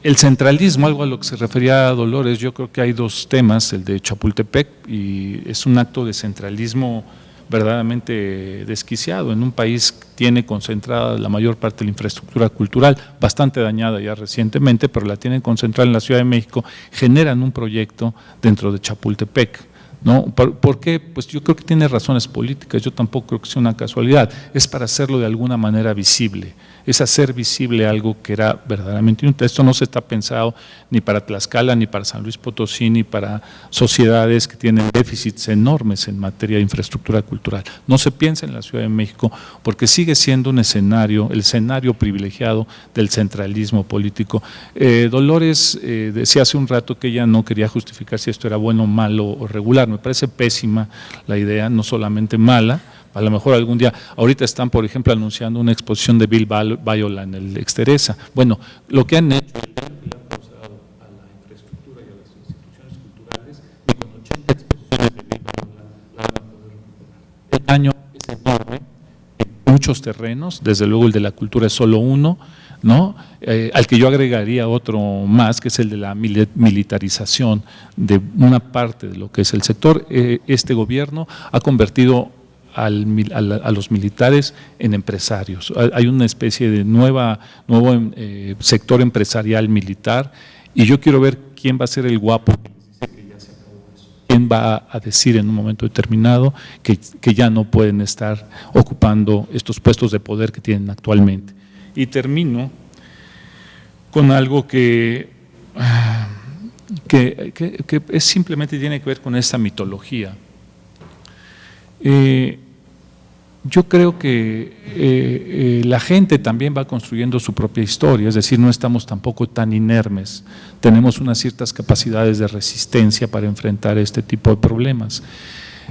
El centralismo, algo a lo que se refería Dolores, yo creo que hay dos temas, el de Chapultepec, y es un acto de centralismo verdaderamente desquiciado. En un país que tiene concentrada la mayor parte de la infraestructura cultural, bastante dañada ya recientemente, pero la tienen concentrada en la Ciudad de México, generan un proyecto dentro de Chapultepec, ¿no? ¿Por qué? Pues yo creo que tiene razones políticas, yo tampoco creo que sea una casualidad, es para hacerlo de alguna manera visible, es hacer visible algo que era verdaderamente inútil. Esto no se está pensado ni para Tlaxcala, ni para San Luis Potosí, ni para sociedades que tienen déficits enormes en materia de infraestructura cultural. No se piensa en la Ciudad de México porque sigue siendo un escenario, el escenario privilegiado del centralismo político. Dolores decía hace un rato que ella no quería justificar si esto era bueno, malo o regular. Me parece pésima la idea, no solamente mala. A lo mejor algún día, ahorita están, por ejemplo, anunciando una exposición de Bill Viola en el Exteresa. Bueno, lo que han hecho es que le han causado a la infraestructura y a las instituciones culturales, y con 80 exposiciones de Bill Viola la van a poder recuperar. El daño es enorme en muchos terrenos, desde luego el de la cultura es solo uno, ¿no? Al que yo agregaría otro más, que es el de la militarización de una parte de lo que es el sector. Este gobierno ha convertido a los militares en empresarios. Hay una especie de nuevo sector empresarial militar, y yo quiero ver quién va a ser el guapo que les dice que ya se acabó eso. ¿Quién va a decir en un momento determinado que ya no pueden estar ocupando estos puestos de poder que tienen actualmente? Y termino con algo que es simplemente tiene que ver con esta mitología. Yo creo que la gente también va construyendo su propia historia, es decir, no estamos tampoco tan inermes, tenemos unas ciertas capacidades de resistencia para enfrentar este tipo de problemas.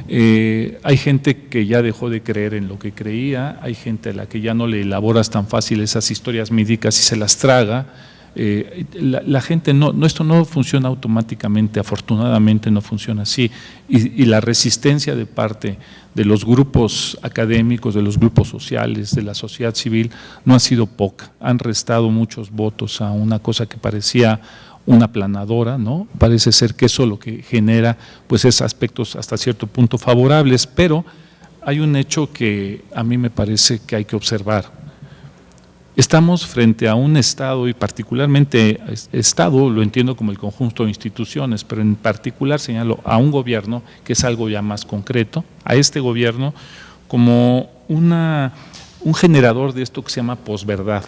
Hay gente que ya dejó de creer en lo que creía, hay gente a la que ya no le elaboras tan fácil esas historias mídicas y se las traga. La gente esto no funciona automáticamente, afortunadamente no funciona así, y la resistencia de parte de los grupos académicos, de los grupos sociales, de la sociedad civil no ha sido poca. Han restado muchos votos a una cosa que parecía una aplanadora, ¿no? Parece ser que eso lo que genera pues es aspectos hasta cierto punto favorables, pero hay un hecho que a mí me parece que hay que observar. Estamos frente a un Estado, y particularmente Estado lo entiendo como el conjunto de instituciones, pero en particular señalo a un gobierno que es algo ya más concreto, a este gobierno como un generador de esto que se llama posverdad.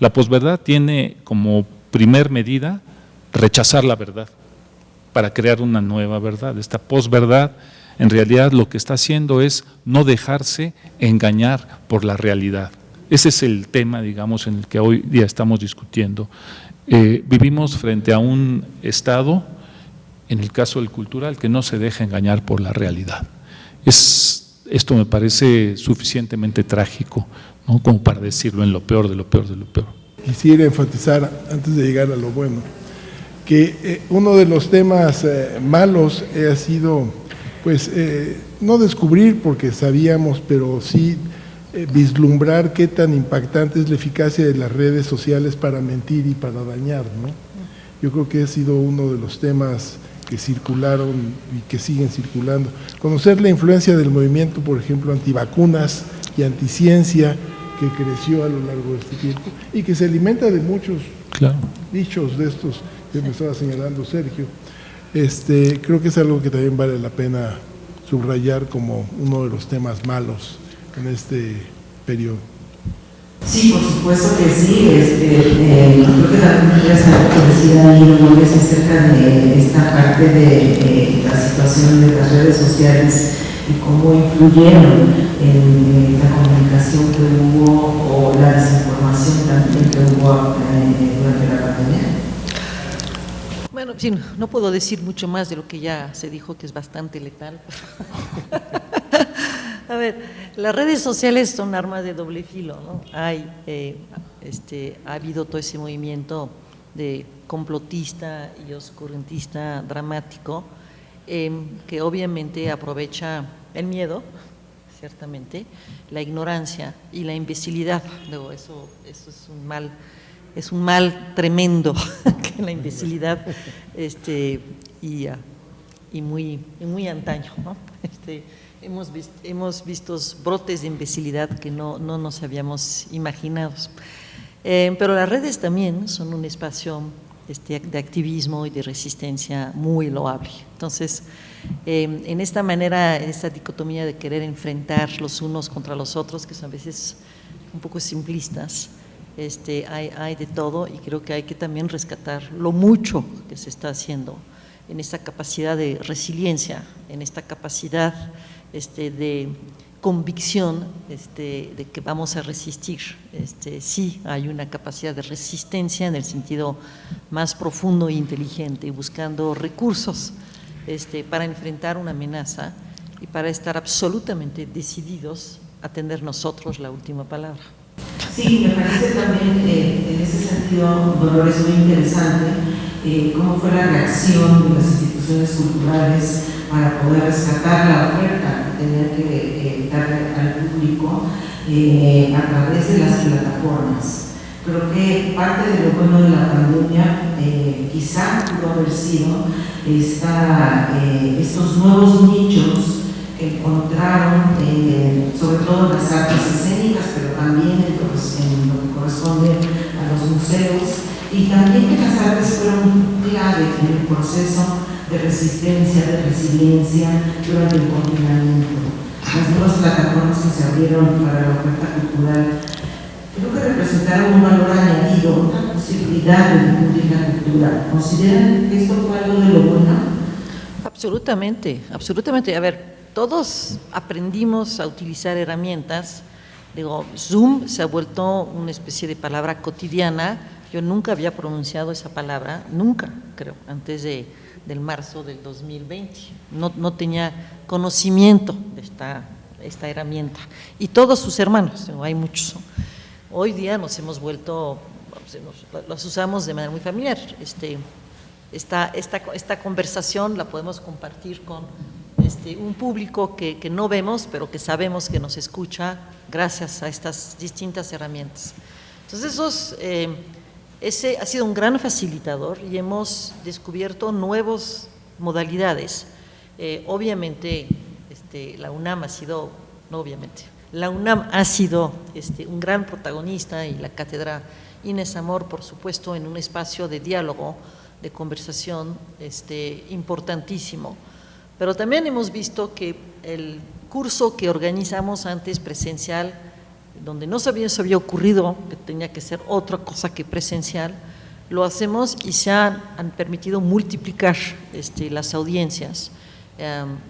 La posverdad tiene como primer medida rechazar la verdad para crear una nueva verdad. Esta posverdad en realidad lo que está haciendo es no dejarse engañar por la realidad. Ese es el tema, digamos, en el que hoy día estamos discutiendo. Vivimos frente a un Estado, en el caso del cultural, que no se deja engañar por la realidad. Esto me parece suficientemente trágico, ¿no? Como para decirlo en lo peor de lo peor de lo peor. Quisiera enfatizar, antes de llegar a lo bueno, que uno de los temas malos ha sido, pues, no descubrir porque sabíamos, pero sí vislumbrar qué tan impactante es la eficacia de las redes sociales para mentir y para dañar, ¿no? Yo creo que ha sido uno de los temas que circularon y que siguen circulando. Conocer la influencia del movimiento, por ejemplo, antivacunas y anticiencia, que creció a lo largo de este tiempo y que se alimenta de muchos dichos de estos que me estaba señalando Sergio. Creo que es algo que también vale la pena subrayar como uno de los temas malos en este periodo. Sí, por supuesto que sí. Creo que también interesante lo que decía ahí Dolores acerca de esta parte de la situación de las redes sociales y cómo influyeron en la comunicación que hubo o la desinformación también que hubo durante la pandemia. Bueno, sí, no puedo decir mucho más de lo que ya se dijo, que es bastante letal. A ver, las redes sociales son armas de doble filo, ¿no? Ha habido todo ese movimiento de complotista y oscurantista dramático que obviamente aprovecha el miedo, ciertamente, la ignorancia y la imbecilidad. Luego, eso es un mal es un mal tremendo, que la imbecilidad, y muy antaño, ¿no? Hemos visto brotes de imbecilidad que no nos habíamos imaginado. Pero las redes también son un espacio de activismo y de resistencia muy loable. Entonces, en esta manera, en esta dicotomía de querer enfrentar los unos contra los otros, que son a veces un poco simplistas, hay de todo, y creo que hay que también rescatar lo mucho que se está haciendo en esta capacidad de resiliencia, en esta capacidad de convicción de que vamos a resistir. Sí hay una capacidad de resistencia en el sentido más profundo e inteligente, buscando recursos para enfrentar una amenaza y para estar absolutamente decididos a tener nosotros la última palabra. Sí, me parece también en ese sentido, Dolores, muy interesante cómo fue la reacción de las instituciones culturales para poder rescatar la oferta que tenía que darle al público a través de las plataformas. Creo que parte de lo bueno de la pandemia quizá pudo haber sido estos nuevos nichos que encontraron, sobre todo en las artes escénicas, pero también en lo que corresponde a los museos, y también que las artes fueron clave en el proceso de resistencia, de resiliencia durante el confinamiento. Las nuevas plataformas que se abrieron para la oferta cultural creo que representaron un valor añadido, una posibilidad de difundir la cultura. ¿Consideran que esto fue algo de lo bueno? Absolutamente, absolutamente. A ver, todos aprendimos a utilizar herramientas. Digo, Zoom se ha vuelto una especie de palabra cotidiana. Yo nunca había pronunciado esa palabra, nunca, creo, antes del marzo del 2020. No tenía conocimiento de esta herramienta. Y todos sus hermanos, hay muchos. Hoy día nos hemos vuelto, las usamos de manera muy familiar. Esta conversación la podemos compartir con un público que no vemos, pero que sabemos que nos escucha gracias a estas distintas herramientas. Entonces, ese ha sido un gran facilitador y hemos descubierto nuevas modalidades. Obviamente, la UNAM ha sido, no obviamente, la UNAM ha sido un gran protagonista, y la cátedra Inés Amor, por supuesto, en un espacio de diálogo, de conversación importantísimo. Pero también hemos visto que el curso que organizamos antes presencial, donde no se había ocurrido que tenía que ser otra cosa que presencial, lo hacemos y se han permitido multiplicar las audiencias,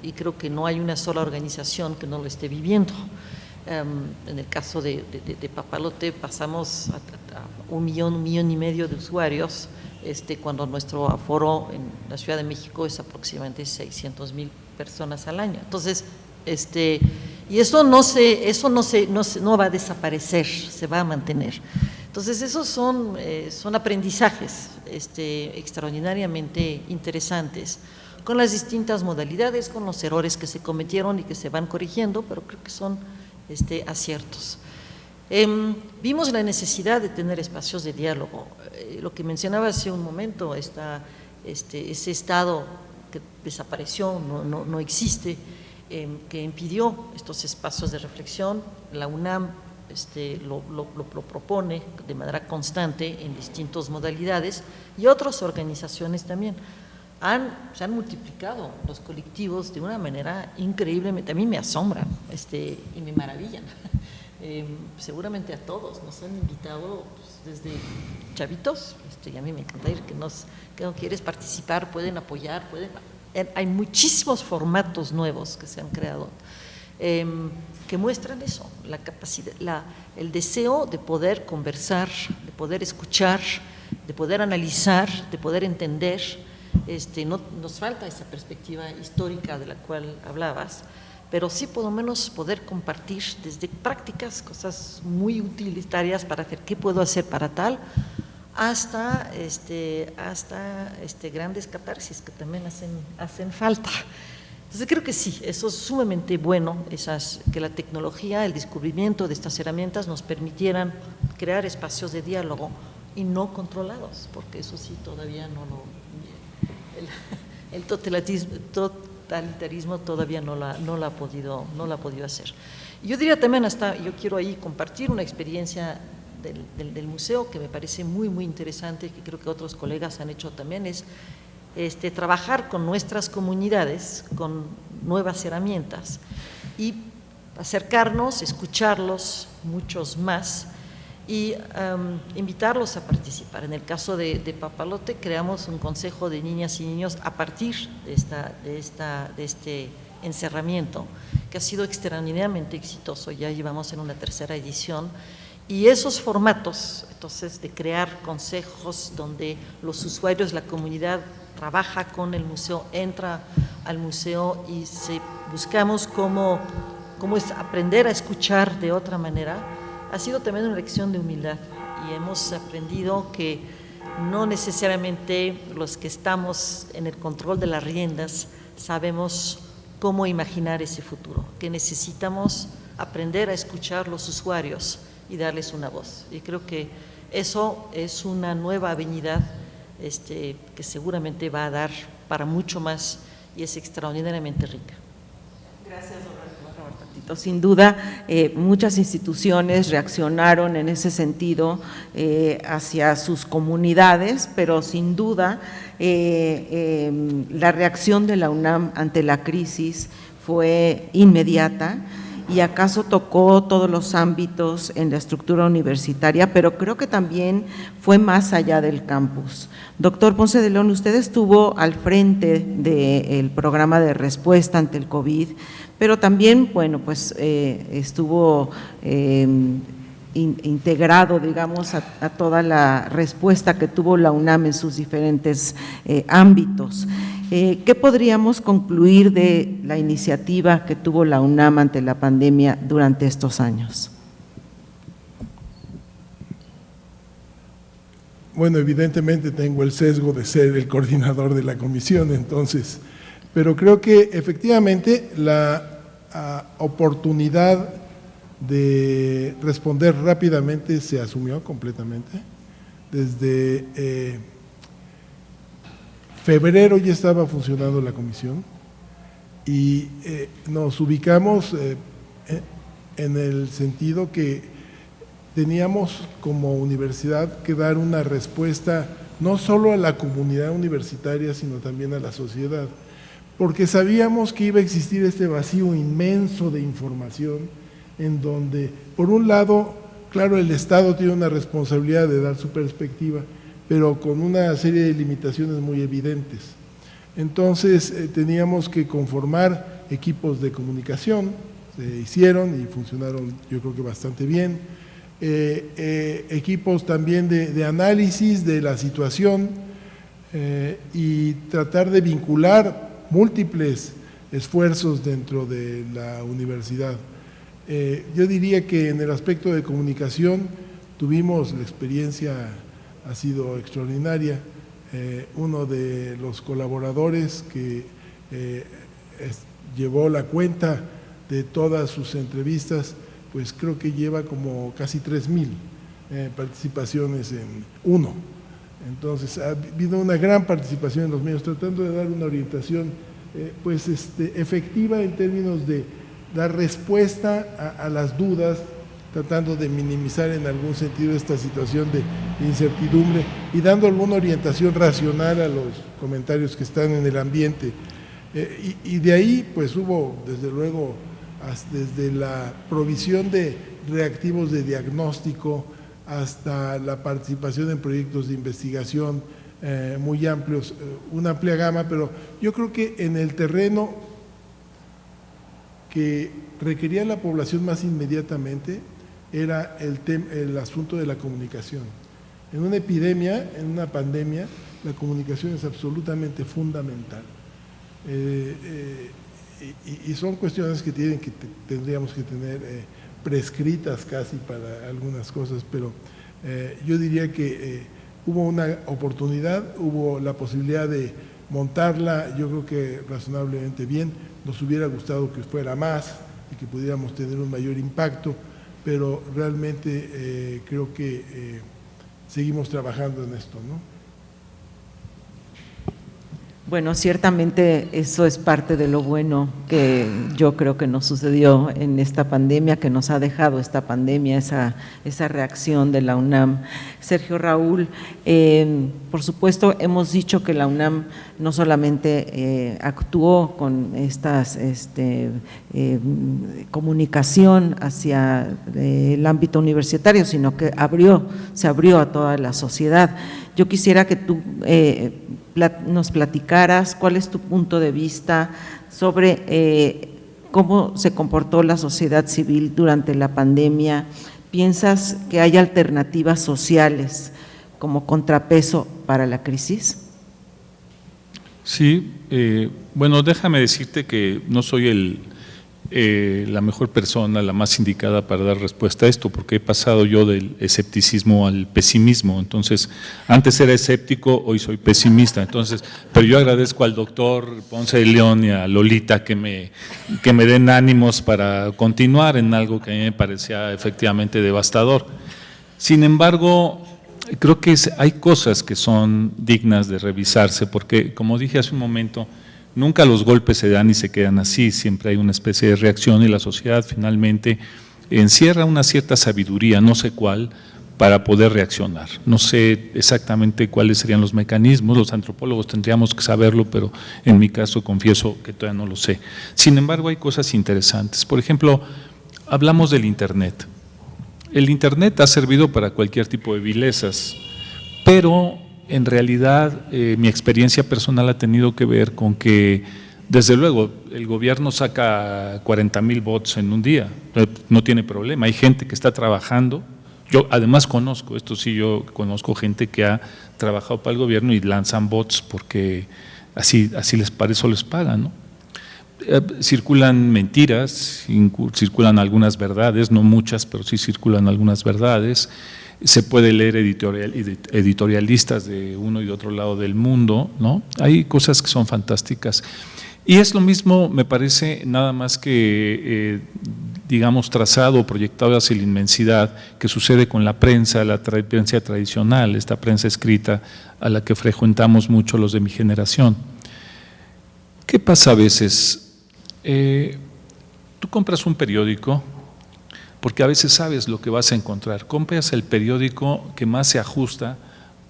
y creo que no hay una sola organización que no lo esté viviendo. En el caso de Papalote pasamos a 1 millón y medio de usuarios, cuando nuestro aforo en la Ciudad de México es aproximadamente 600,000 personas al año. Entonces, y eso no va a desaparecer, se va a mantener. Entonces, esos son aprendizajes extraordinariamente interesantes, con las distintas modalidades, con los errores que se cometieron y que se van corrigiendo, pero creo que son aciertos. Vimos la necesidad de tener espacios de diálogo. Lo que mencionaba hace un momento, ese estado que desapareció, no existe, que impidió estos espacios de reflexión. La UNAM lo propone de manera constante en distintas modalidades, y otras organizaciones también. Se han multiplicado los colectivos de una manera increíblemente, a mí me asombran y me maravillan. Seguramente a todos nos han invitado, pues, desde chavitos, y a mí me encanta ir, que no quieres participar, pueden apoyar, hay muchísimos formatos nuevos que se han creado, que muestran eso, la capacidad, el deseo de poder conversar, de poder escuchar, de poder analizar, de poder entender. No nos falta esa perspectiva histórica de la cual hablabas, pero sí por lo menos poder compartir desde prácticas, cosas muy utilitarias para hacer qué puedo hacer para tal, hasta grandes catarsis que también hacen falta. Entonces creo que sí, eso es sumamente bueno, que la tecnología, el descubrimiento de estas herramientas nos permitieran crear espacios de diálogo y no controlados, porque eso sí todavía no lo… El totalitarismo todavía no la ha podido hacer. Yo diría también yo quiero ahí compartir una experiencia del museo que me parece muy, muy interesante, que creo que otros colegas han hecho también, es trabajar con nuestras comunidades, con nuevas herramientas y acercarnos, escucharlos, muchos más, y invitarlos a participar. En el caso de Papalote creamos un consejo de niñas y niños a partir de este encerramiento, que ha sido extraordinariamente exitoso. Ya llevamos en una tercera edición, y esos formatos, entonces, de crear consejos donde los usuarios, la comunidad trabaja con el museo, entra al museo y buscamos cómo es aprender a escuchar de otra manera, ha sido también una lección de humildad, y hemos aprendido que no necesariamente los que estamos en el control de las riendas sabemos cómo imaginar ese futuro, que necesitamos aprender a escuchar los usuarios y darles una voz. Y creo que eso es una nueva avenida que seguramente va a dar para mucho más y es extraordinariamente rica. Gracias, Roberto. Sin duda, muchas instituciones reaccionaron en ese sentido hacia sus comunidades, pero sin duda la reacción de la UNAM ante la crisis fue inmediata y acaso tocó todos los ámbitos en la estructura universitaria, pero creo que también fue más allá del campus. Doctor Ponce de León, usted estuvo al frente del programa de respuesta ante el COVID, pero también, bueno, pues estuvo integrado, digamos, a toda la respuesta que tuvo la UNAM en sus diferentes ámbitos. ¿Qué podríamos concluir de la iniciativa que tuvo la UNAM ante la pandemia durante estos años? Bueno, evidentemente tengo el sesgo de ser el coordinador de la comisión, entonces, pero creo que efectivamente la oportunidad de responder rápidamente se asumió completamente. Desde febrero ya estaba funcionando la comisión y nos ubicamos en el sentido que teníamos como universidad que dar una respuesta no solo a la comunidad universitaria, sino también a la sociedad, porque sabíamos que iba a existir este vacío inmenso de información en donde, por un lado, claro, el Estado tiene una responsabilidad de dar su perspectiva, pero con una serie de limitaciones muy evidentes. Entonces, teníamos que conformar equipos de comunicación, se hicieron y funcionaron yo creo que bastante bien, equipos también de análisis de la situación y tratar de vincular múltiples esfuerzos dentro de la universidad. Yo diría que en el aspecto de comunicación tuvimos la experiencia, ha sido extraordinaria. Uno de los colaboradores que llevó la cuenta de todas sus entrevistas, pues creo que lleva como casi 3,000 participaciones en uno. Entonces ha habido una gran participación en los medios, tratando de dar una orientación pues efectiva en términos de dar respuesta a las dudas, tratando de minimizar en algún sentido esta situación de incertidumbre y dando alguna orientación racional a los comentarios que están en el ambiente. Y de ahí pues hubo desde luego desde la provisión de reactivos de diagnóstico hasta la participación en proyectos de investigación muy amplios, una amplia gama, pero yo creo que en el terreno que requería la población más inmediatamente era el asunto de la comunicación. En una epidemia, en una pandemia, la comunicación es absolutamente fundamental. Y son cuestiones que tendríamos que tener prescritas casi para algunas cosas, pero yo diría que hubo una oportunidad, hubo la posibilidad de montarla, yo creo que razonablemente bien. Nos hubiera gustado que fuera más y que pudiéramos tener un mayor impacto, pero realmente creo que seguimos trabajando en esto, ¿no? Bueno, ciertamente eso es parte de lo bueno que yo creo que nos sucedió en esta pandemia, que nos ha dejado esta pandemia, esa reacción de la UNAM. Sergio Raúl, por supuesto hemos dicho que la UNAM no solamente actuó con estas comunicación hacia el ámbito universitario, sino que se abrió a toda la sociedad. Yo quisiera que tú nos platicaras cuál es tu punto de vista sobre cómo se comportó la sociedad civil durante la pandemia. ¿Piensas que hay alternativas sociales como contrapeso para la crisis? Sí, bueno, déjame decirte que no soy la mejor persona, la más indicada para dar respuesta a esto, porque he pasado yo del escepticismo al pesimismo. Entonces, antes era escéptico, hoy soy pesimista. Entonces, pero yo agradezco al doctor Ponce de León y a Lolita que me den ánimos para continuar en algo que a mí me parecía efectivamente devastador. Sin embargo, creo que hay cosas que son dignas de revisarse, porque como dije hace un momento, nunca los golpes se dan y se quedan así, siempre hay una especie de reacción y la sociedad finalmente encierra una cierta sabiduría, no sé cuál, para poder reaccionar. No sé exactamente cuáles serían los mecanismos, los antropólogos tendríamos que saberlo, pero en mi caso confieso que todavía no lo sé. Sin embargo, hay cosas interesantes. Por ejemplo, hablamos del Internet. El Internet ha servido para cualquier tipo de vilezas, pero en realidad mi experiencia personal ha tenido que ver con que, desde luego, el gobierno saca 40,000 bots en un día, no tiene problema, hay gente que está trabajando. Yo además conozco, esto sí, yo conozco gente que ha trabajado para el gobierno y lanzan bots porque así para eso les pagan, ¿no? Circulan mentiras, circulan algunas verdades, no muchas, pero sí circulan algunas verdades. Se puede leer editorialistas de uno y de otro lado del mundo, ¿no? Hay cosas que son fantásticas. Y es lo mismo, me parece, nada más que, digamos, trazado o proyectado hacia la inmensidad, que sucede con la prensa tradicional, esta prensa escrita a la que frecuentamos mucho los de mi generación. ¿Qué pasa a veces? Tú compras un periódico, porque a veces sabes lo que vas a encontrar. Compras el periódico que más se ajusta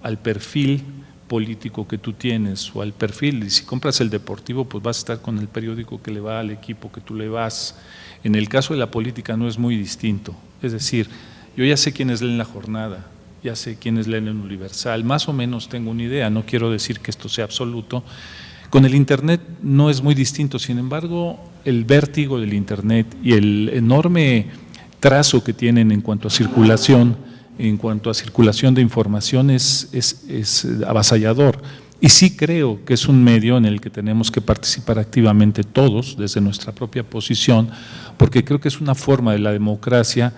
al perfil político que tú tienes o al perfil, y si compras el deportivo, pues vas a estar con el periódico que le va al equipo que tú le vas. En el caso de la política no es muy distinto, es decir, yo ya sé quiénes leen La Jornada, ya sé quiénes leen el Universal, más o menos tengo una idea, no quiero decir que esto sea absoluto. Con el Internet no es muy distinto, sin embargo, el vértigo del Internet y el enorme trazo que tienen en cuanto a circulación de información es avasallador. Y sí creo que es un medio en el que tenemos que participar activamente todos desde nuestra propia posición, porque creo que es una forma de la democracia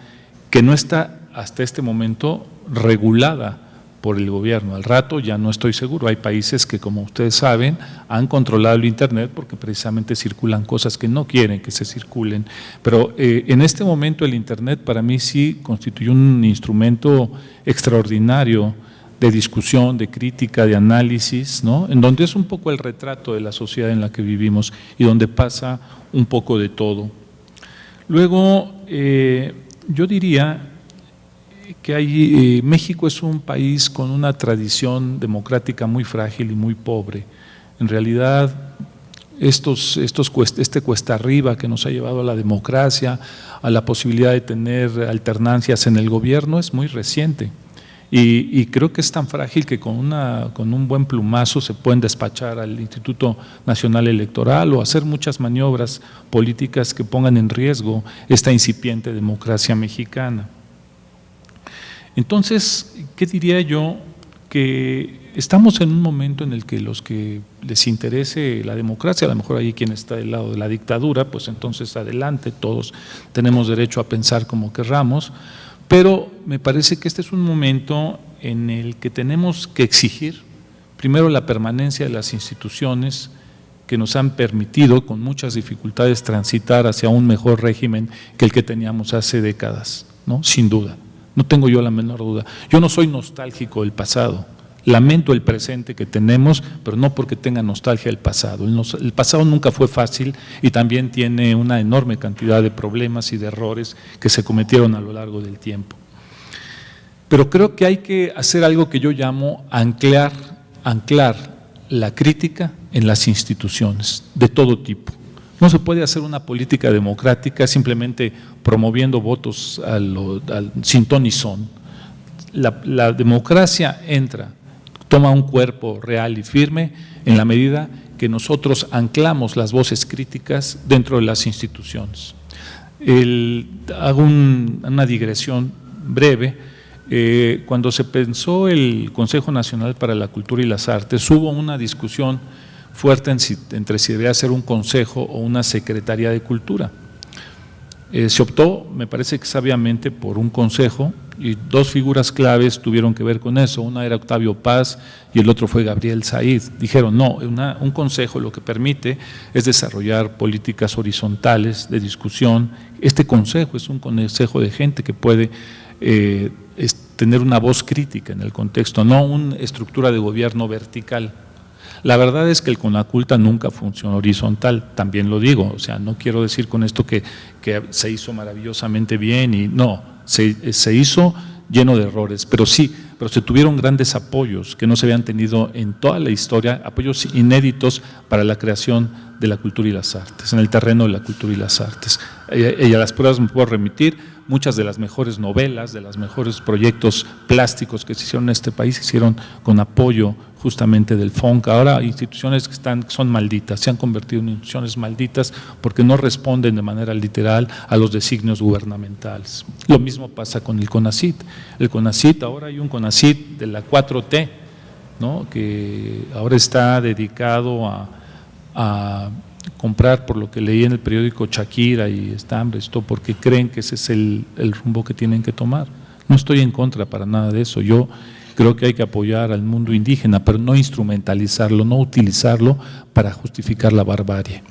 que no está hasta este momento regulada por el gobierno. Al rato ya no estoy seguro. Hay países que, como ustedes saben, han controlado el Internet porque precisamente circulan cosas que no quieren que se circulen. Pero en este momento el Internet para mí sí constituye un instrumento extraordinario de discusión, de crítica, de análisis, ¿no? En donde es un poco el retrato de la sociedad en la que vivimos y donde pasa un poco de todo. Luego, yo diría que México es un país con una tradición democrática muy frágil y muy pobre. En realidad, este cuesta arriba que nos ha llevado a la democracia, a la posibilidad de tener alternancias en el gobierno, es muy reciente. Y creo que es tan frágil que con un buen plumazo se pueden despachar al Instituto Nacional Electoral o hacer muchas maniobras políticas que pongan en riesgo esta incipiente democracia mexicana. Entonces, ¿qué diría yo? Que estamos en un momento en el que los que les interese la democracia, a lo mejor hay quien está del lado de la dictadura, pues entonces adelante, todos tenemos derecho a pensar como querramos, pero me parece que este es un momento en el que tenemos que exigir, primero, la permanencia de las instituciones que nos han permitido, con muchas dificultades, transitar hacia un mejor régimen que el que teníamos hace décadas, ¿no? Sin duda. no tengo yo la menor duda. Yo no soy nostálgico del pasado, lamento el presente que tenemos, pero no porque tenga nostalgia del pasado. El pasado nunca fue fácil y también tiene una enorme cantidad de problemas y de errores que se cometieron a lo largo del tiempo. Pero creo que hay que hacer algo que yo llamo anclar la crítica en las instituciones de todo tipo. No se puede hacer una política democrática simplemente promoviendo votos sin ton ni son. La democracia toma un cuerpo real y firme en la medida que nosotros anclamos las voces críticas dentro de las instituciones. Hago una digresión breve. Cuando se pensó el Consejo Nacional para la Cultura y las Artes, hubo una discusión fuerte entre si debía ser un consejo o una secretaría de cultura. Se optó, me parece que sabiamente, por un consejo y dos figuras claves tuvieron que ver con eso. Una era Octavio Paz y el otro fue Gabriel Said. Dijeron, no, un consejo lo que permite es desarrollar políticas horizontales de discusión. Este consejo es un consejo de gente que puede tener una voz crítica en el contexto, no una estructura de gobierno vertical. La verdad es que el CONACULTA nunca funcionó horizontal, también lo digo, o sea, no quiero decir con esto que se hizo maravillosamente bien, y no, se hizo lleno de errores, pero se tuvieron grandes apoyos que no se habían tenido en toda la historia, apoyos inéditos para la creación de la cultura y las artes, en el terreno de la cultura y las artes. Y a las pruebas me puedo remitir. Muchas de las mejores novelas, de los mejores proyectos plásticos que se hicieron en este país se hicieron con apoyo justamente del FONCA. Ahora instituciones que son malditas, se han convertido en instituciones malditas porque no responden de manera literal a los designios gubernamentales. Lo mismo pasa con el CONACYT. El CONACYT, ahora hay un CONACYT de la 4T, ¿no?, que ahora está dedicado a comprar, por lo que leí en el periódico, Shakira y estambres, todo porque creen que ese es el rumbo que tienen que tomar. No estoy en contra para nada de eso. Yo creo que hay que apoyar al mundo indígena, pero no instrumentalizarlo, no utilizarlo para justificar la barbarie.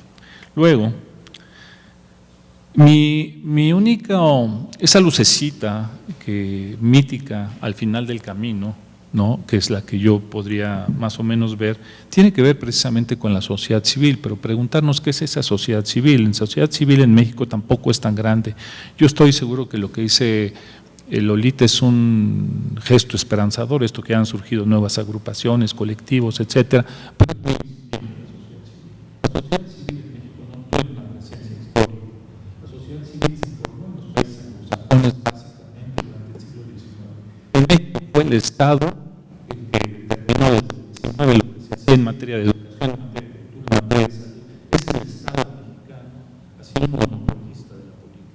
Luego, mi única, esa lucecita mítica al final del camino, ¿no?, que es la que yo podría más o menos ver, tiene que ver precisamente con la sociedad civil, pero preguntarnos qué es esa sociedad civil. La sociedad civil en México tampoco es tan grande. Yo estoy seguro que lo que dice Lolita es un gesto esperanzador, esto que han surgido nuevas agrupaciones, colectivos, etcétera. En México fue el Estado que determinó lo que se hacía en materia de educación, en materia de cultura, en materia de salud. Es el Estado mexicano ha sido un monopolista de la política.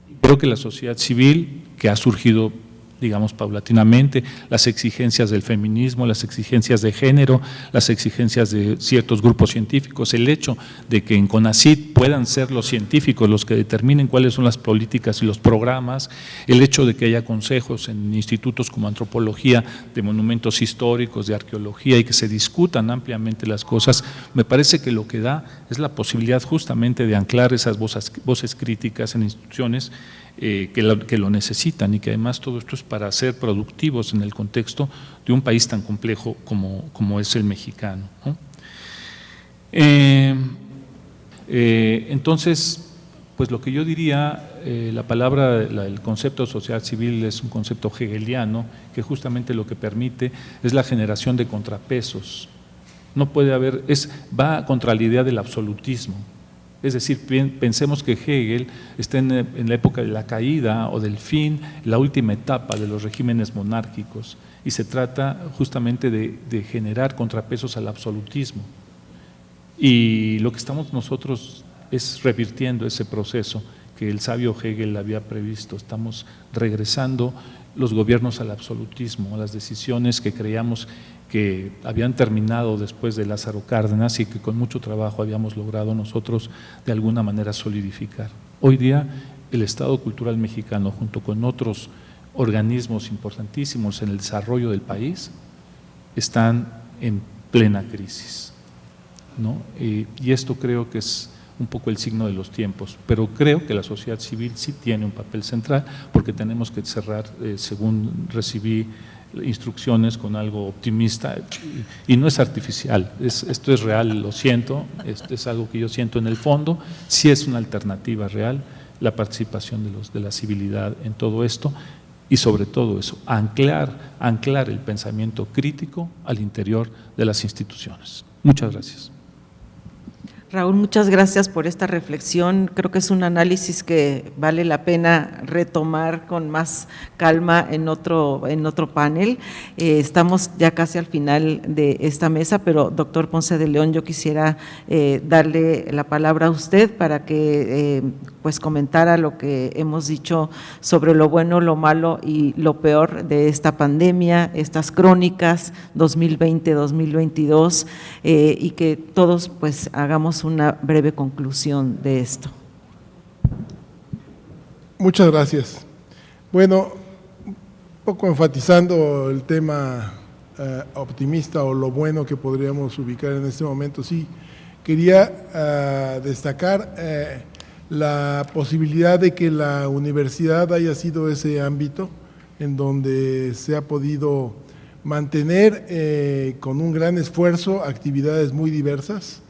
Y creo que la sociedad civil, que ha surgido, digamos, paulatinamente, las exigencias del feminismo, las exigencias de género, las exigencias de ciertos grupos científicos, el hecho de que en CONACYT puedan ser los científicos los que determinen cuáles son las políticas y los programas, el hecho de que haya consejos en institutos como antropología, de monumentos históricos, de arqueología, y que se discutan ampliamente las cosas, me parece que lo que da es la posibilidad justamente de anclar esas voces críticas en instituciones que lo necesitan, y que además todo esto es para ser productivos en el contexto de un país tan complejo como es el mexicano, ¿no? Entonces, pues lo que yo diría, el concepto de sociedad civil es un concepto hegeliano que justamente lo que permite es la generación de contrapesos. No puede haber, va contra la idea del absolutismo. Es decir, pensemos que Hegel está en la época de la caída o del fin, la última etapa de los regímenes monárquicos, y se trata justamente de generar contrapesos al absolutismo. Y lo que estamos nosotros es revirtiendo ese proceso que el sabio Hegel había previsto. Estamos regresando los gobiernos al absolutismo, a las decisiones que creíamos que habían terminado después de Lázaro Cárdenas y que con mucho trabajo habíamos logrado nosotros de alguna manera solidificar. Hoy día el Estado cultural mexicano, junto con otros organismos importantísimos en el desarrollo del país, están en plena crisis, ¿no? Y esto creo que es un poco el signo de los tiempos, pero creo que la sociedad civil sí tiene un papel central, porque tenemos que cerrar, según recibí instrucciones, con algo optimista, y no es artificial, esto es real, lo siento, esto es algo que yo siento en el fondo, sí es una alternativa real, la participación de la civilidad en todo esto, y sobre todo eso, anclar el pensamiento crítico al interior de las instituciones. Muchas gracias. Raúl, muchas gracias por esta reflexión. Creo que es un análisis que vale la pena retomar con más calma en otro panel. Estamos ya casi al final de esta mesa, pero doctor Ponce de León, yo quisiera darle la palabra a usted para que pues comentara lo que hemos dicho sobre lo bueno, lo malo y lo peor de esta pandemia, estas crónicas 2020-2022, y que todos pues hagamos una breve conclusión de esto. Muchas gracias. Bueno, un poco enfatizando el tema optimista o lo bueno que podríamos ubicar en este momento, sí, quería destacar la posibilidad de que la universidad haya sido ese ámbito en donde se ha podido mantener con un gran esfuerzo actividades muy diversas,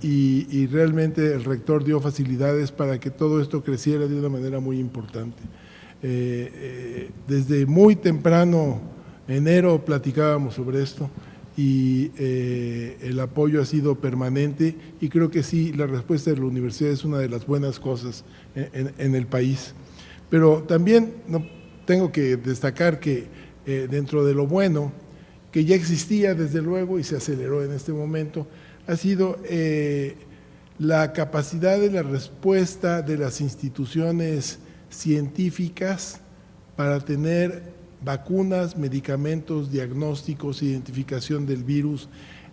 y realmente el rector dio facilidades para que todo esto creciera de una manera muy importante. Desde muy temprano, enero, platicábamos sobre esto, y el apoyo ha sido permanente, y creo que sí, la respuesta de la universidad es una de las buenas cosas en el país. Pero también tengo que destacar que dentro de lo bueno, que ya existía desde luego y se aceleró en este momento, ha sido la capacidad de la respuesta de las instituciones científicas para tener vacunas, medicamentos, diagnósticos, identificación del virus.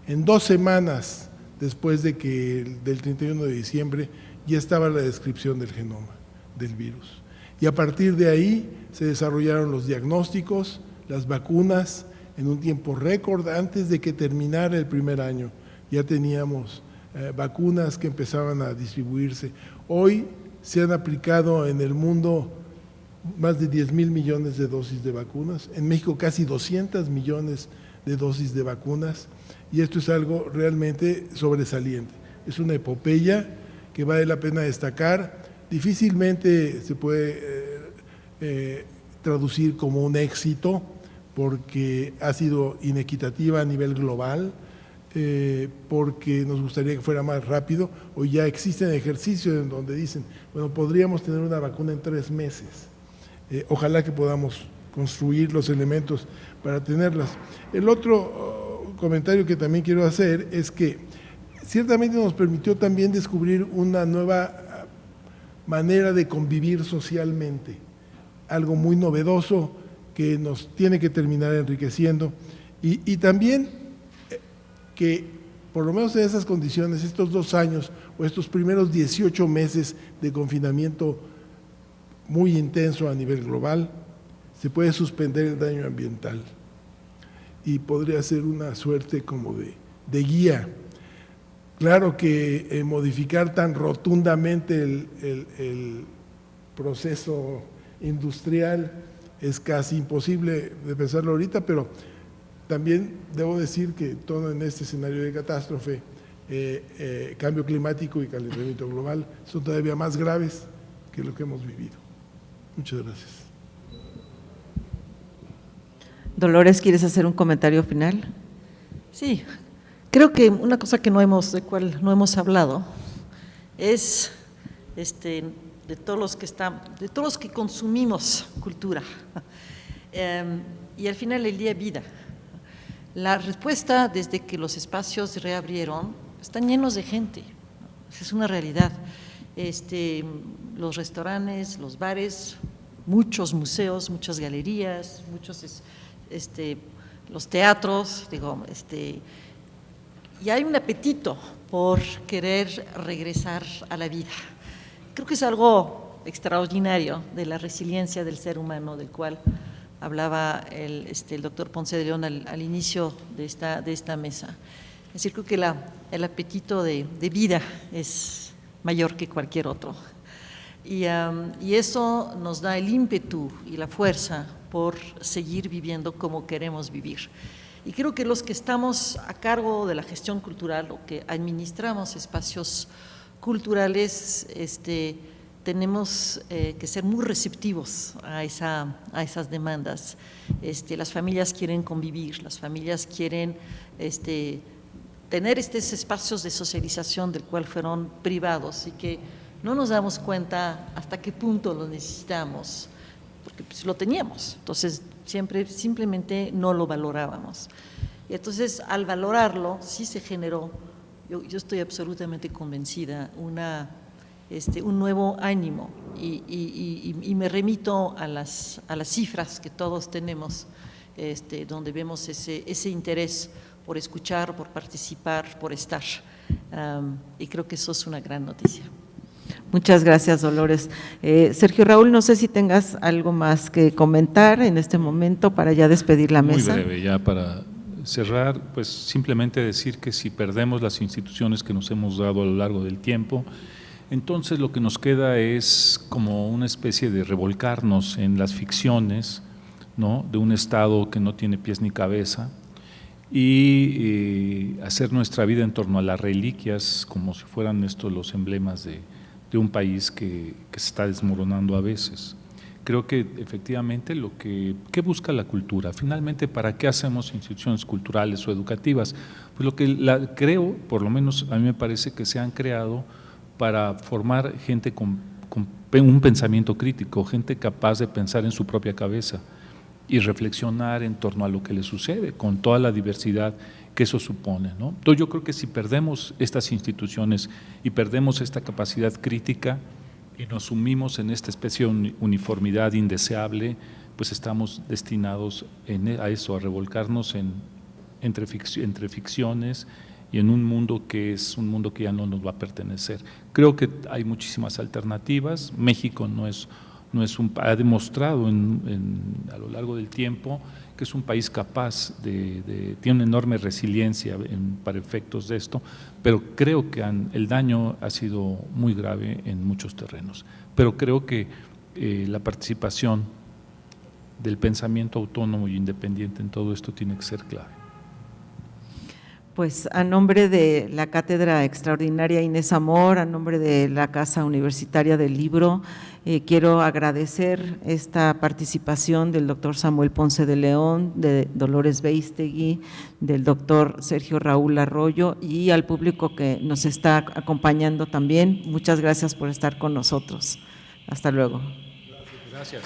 En 2 semanas después de que del 31 de diciembre ya estaba la descripción del genoma del virus. Y a partir de ahí se desarrollaron los diagnósticos, las vacunas, en un tiempo récord antes de que terminara el primer año. Ya teníamos vacunas que empezaban a distribuirse. Hoy se han aplicado en el mundo más de 10,000 millones de dosis de vacunas, en México casi 200 millones de dosis de vacunas, y esto es algo realmente sobresaliente. Es una epopeya que vale la pena destacar, difícilmente se puede traducir como un éxito, porque ha sido inequitativa a nivel global, porque nos gustaría que fuera más rápido. Hoy ya existen ejercicios en donde dicen, bueno, podríamos tener una vacuna en 3 meses. Ojalá que podamos construir los elementos para tenerlas. El otro comentario que también quiero hacer es que ciertamente nos permitió también descubrir una nueva manera de convivir socialmente, algo muy novedoso que nos tiene que terminar enriqueciendo, y también que por lo menos en esas condiciones, estos 2 años o estos primeros 18 meses de confinamiento muy intenso a nivel global, se puede suspender el daño ambiental y podría ser una suerte como de guía. Claro que modificar tan rotundamente el proceso industrial es casi imposible de pensarlo ahorita, pero también debo decir que todo en este escenario de catástrofe, cambio climático y calentamiento global, son todavía más graves que lo que hemos vivido. Muchas gracias. Dolores, ¿quieres hacer un comentario final? Sí, creo que una cosa que de cual no hemos hablado es de todos los que consumimos cultura, y al final el día vida. La respuesta desde que los espacios reabrieron están llenos de gente, es una realidad. Los restaurantes, los bares, muchos museos, muchas galerías, los teatros, y hay un apetito por querer regresar a la vida. Creo que es algo extraordinario de la resiliencia del ser humano, del cual hablaba el doctor Ponce de León al inicio de esta mesa. Es decir, creo que el apetito de vida es mayor que cualquier otro. Y eso nos da el ímpetu y la fuerza por seguir viviendo como queremos vivir. Y creo que los que estamos a cargo de la gestión cultural o que administramos espacios culturales, tenemos que ser muy receptivos a esas demandas. Las familias quieren convivir, las familias quieren tener estos espacios de socialización del cual fueron privados y que no nos damos cuenta hasta qué punto lo necesitamos, porque pues, lo teníamos, entonces simplemente no lo valorábamos. Y entonces al valorarlo sí se generó, yo estoy absolutamente convencida, un nuevo ánimo y me remito a las cifras que todos tenemos, donde vemos ese interés por escuchar, por participar, por estar, y creo que eso es una gran noticia. Muchas gracias, Dolores. Sergio Raúl, no sé si tengas algo más que comentar en este momento para ya despedir la mesa. Muy breve, ya para cerrar, pues simplemente decir que si perdemos las instituciones que nos hemos dado a lo largo del tiempo, entonces lo que nos queda es como una especie de revolcarnos en las ficciones, ¿no?, de un Estado que no tiene pies ni cabeza, y hacer nuestra vida en torno a las reliquias como si fueran estos los emblemas de un país que se está desmoronando a veces. Creo que efectivamente ¿qué busca la cultura? Finalmente, ¿para qué hacemos instituciones culturales o educativas? Pues lo que creo, por lo menos a mí me parece que se han creado para formar gente con un pensamiento crítico, gente capaz de pensar en su propia cabeza y reflexionar en torno a lo que le sucede, con toda la diversidad que eso supone, ¿no? Entonces yo creo que si perdemos estas instituciones y perdemos esta capacidad crítica y nos sumimos en esta especie de uniformidad indeseable, pues estamos destinados a eso, a revolcarnos entre ficciones y en un mundo que es un mundo que ya no nos va a pertenecer. Creo que hay muchísimas alternativas. México ha demostrado a lo largo del tiempo que es un país capaz tiene una enorme resiliencia para efectos de esto, pero creo que el daño ha sido muy grave en muchos terrenos. Pero creo que la participación del pensamiento autónomo y independiente en todo esto tiene que ser clave. Pues a nombre de la Cátedra Extraordinaria Inés Amor, a nombre de la Casa Universitaria del Libro, quiero agradecer esta participación del doctor Samuel Ponce de León, de Dolores Beistegui, del doctor Sergio Raúl Arroyo y al público que nos está acompañando también. Muchas gracias por estar con nosotros. Hasta luego. Gracias.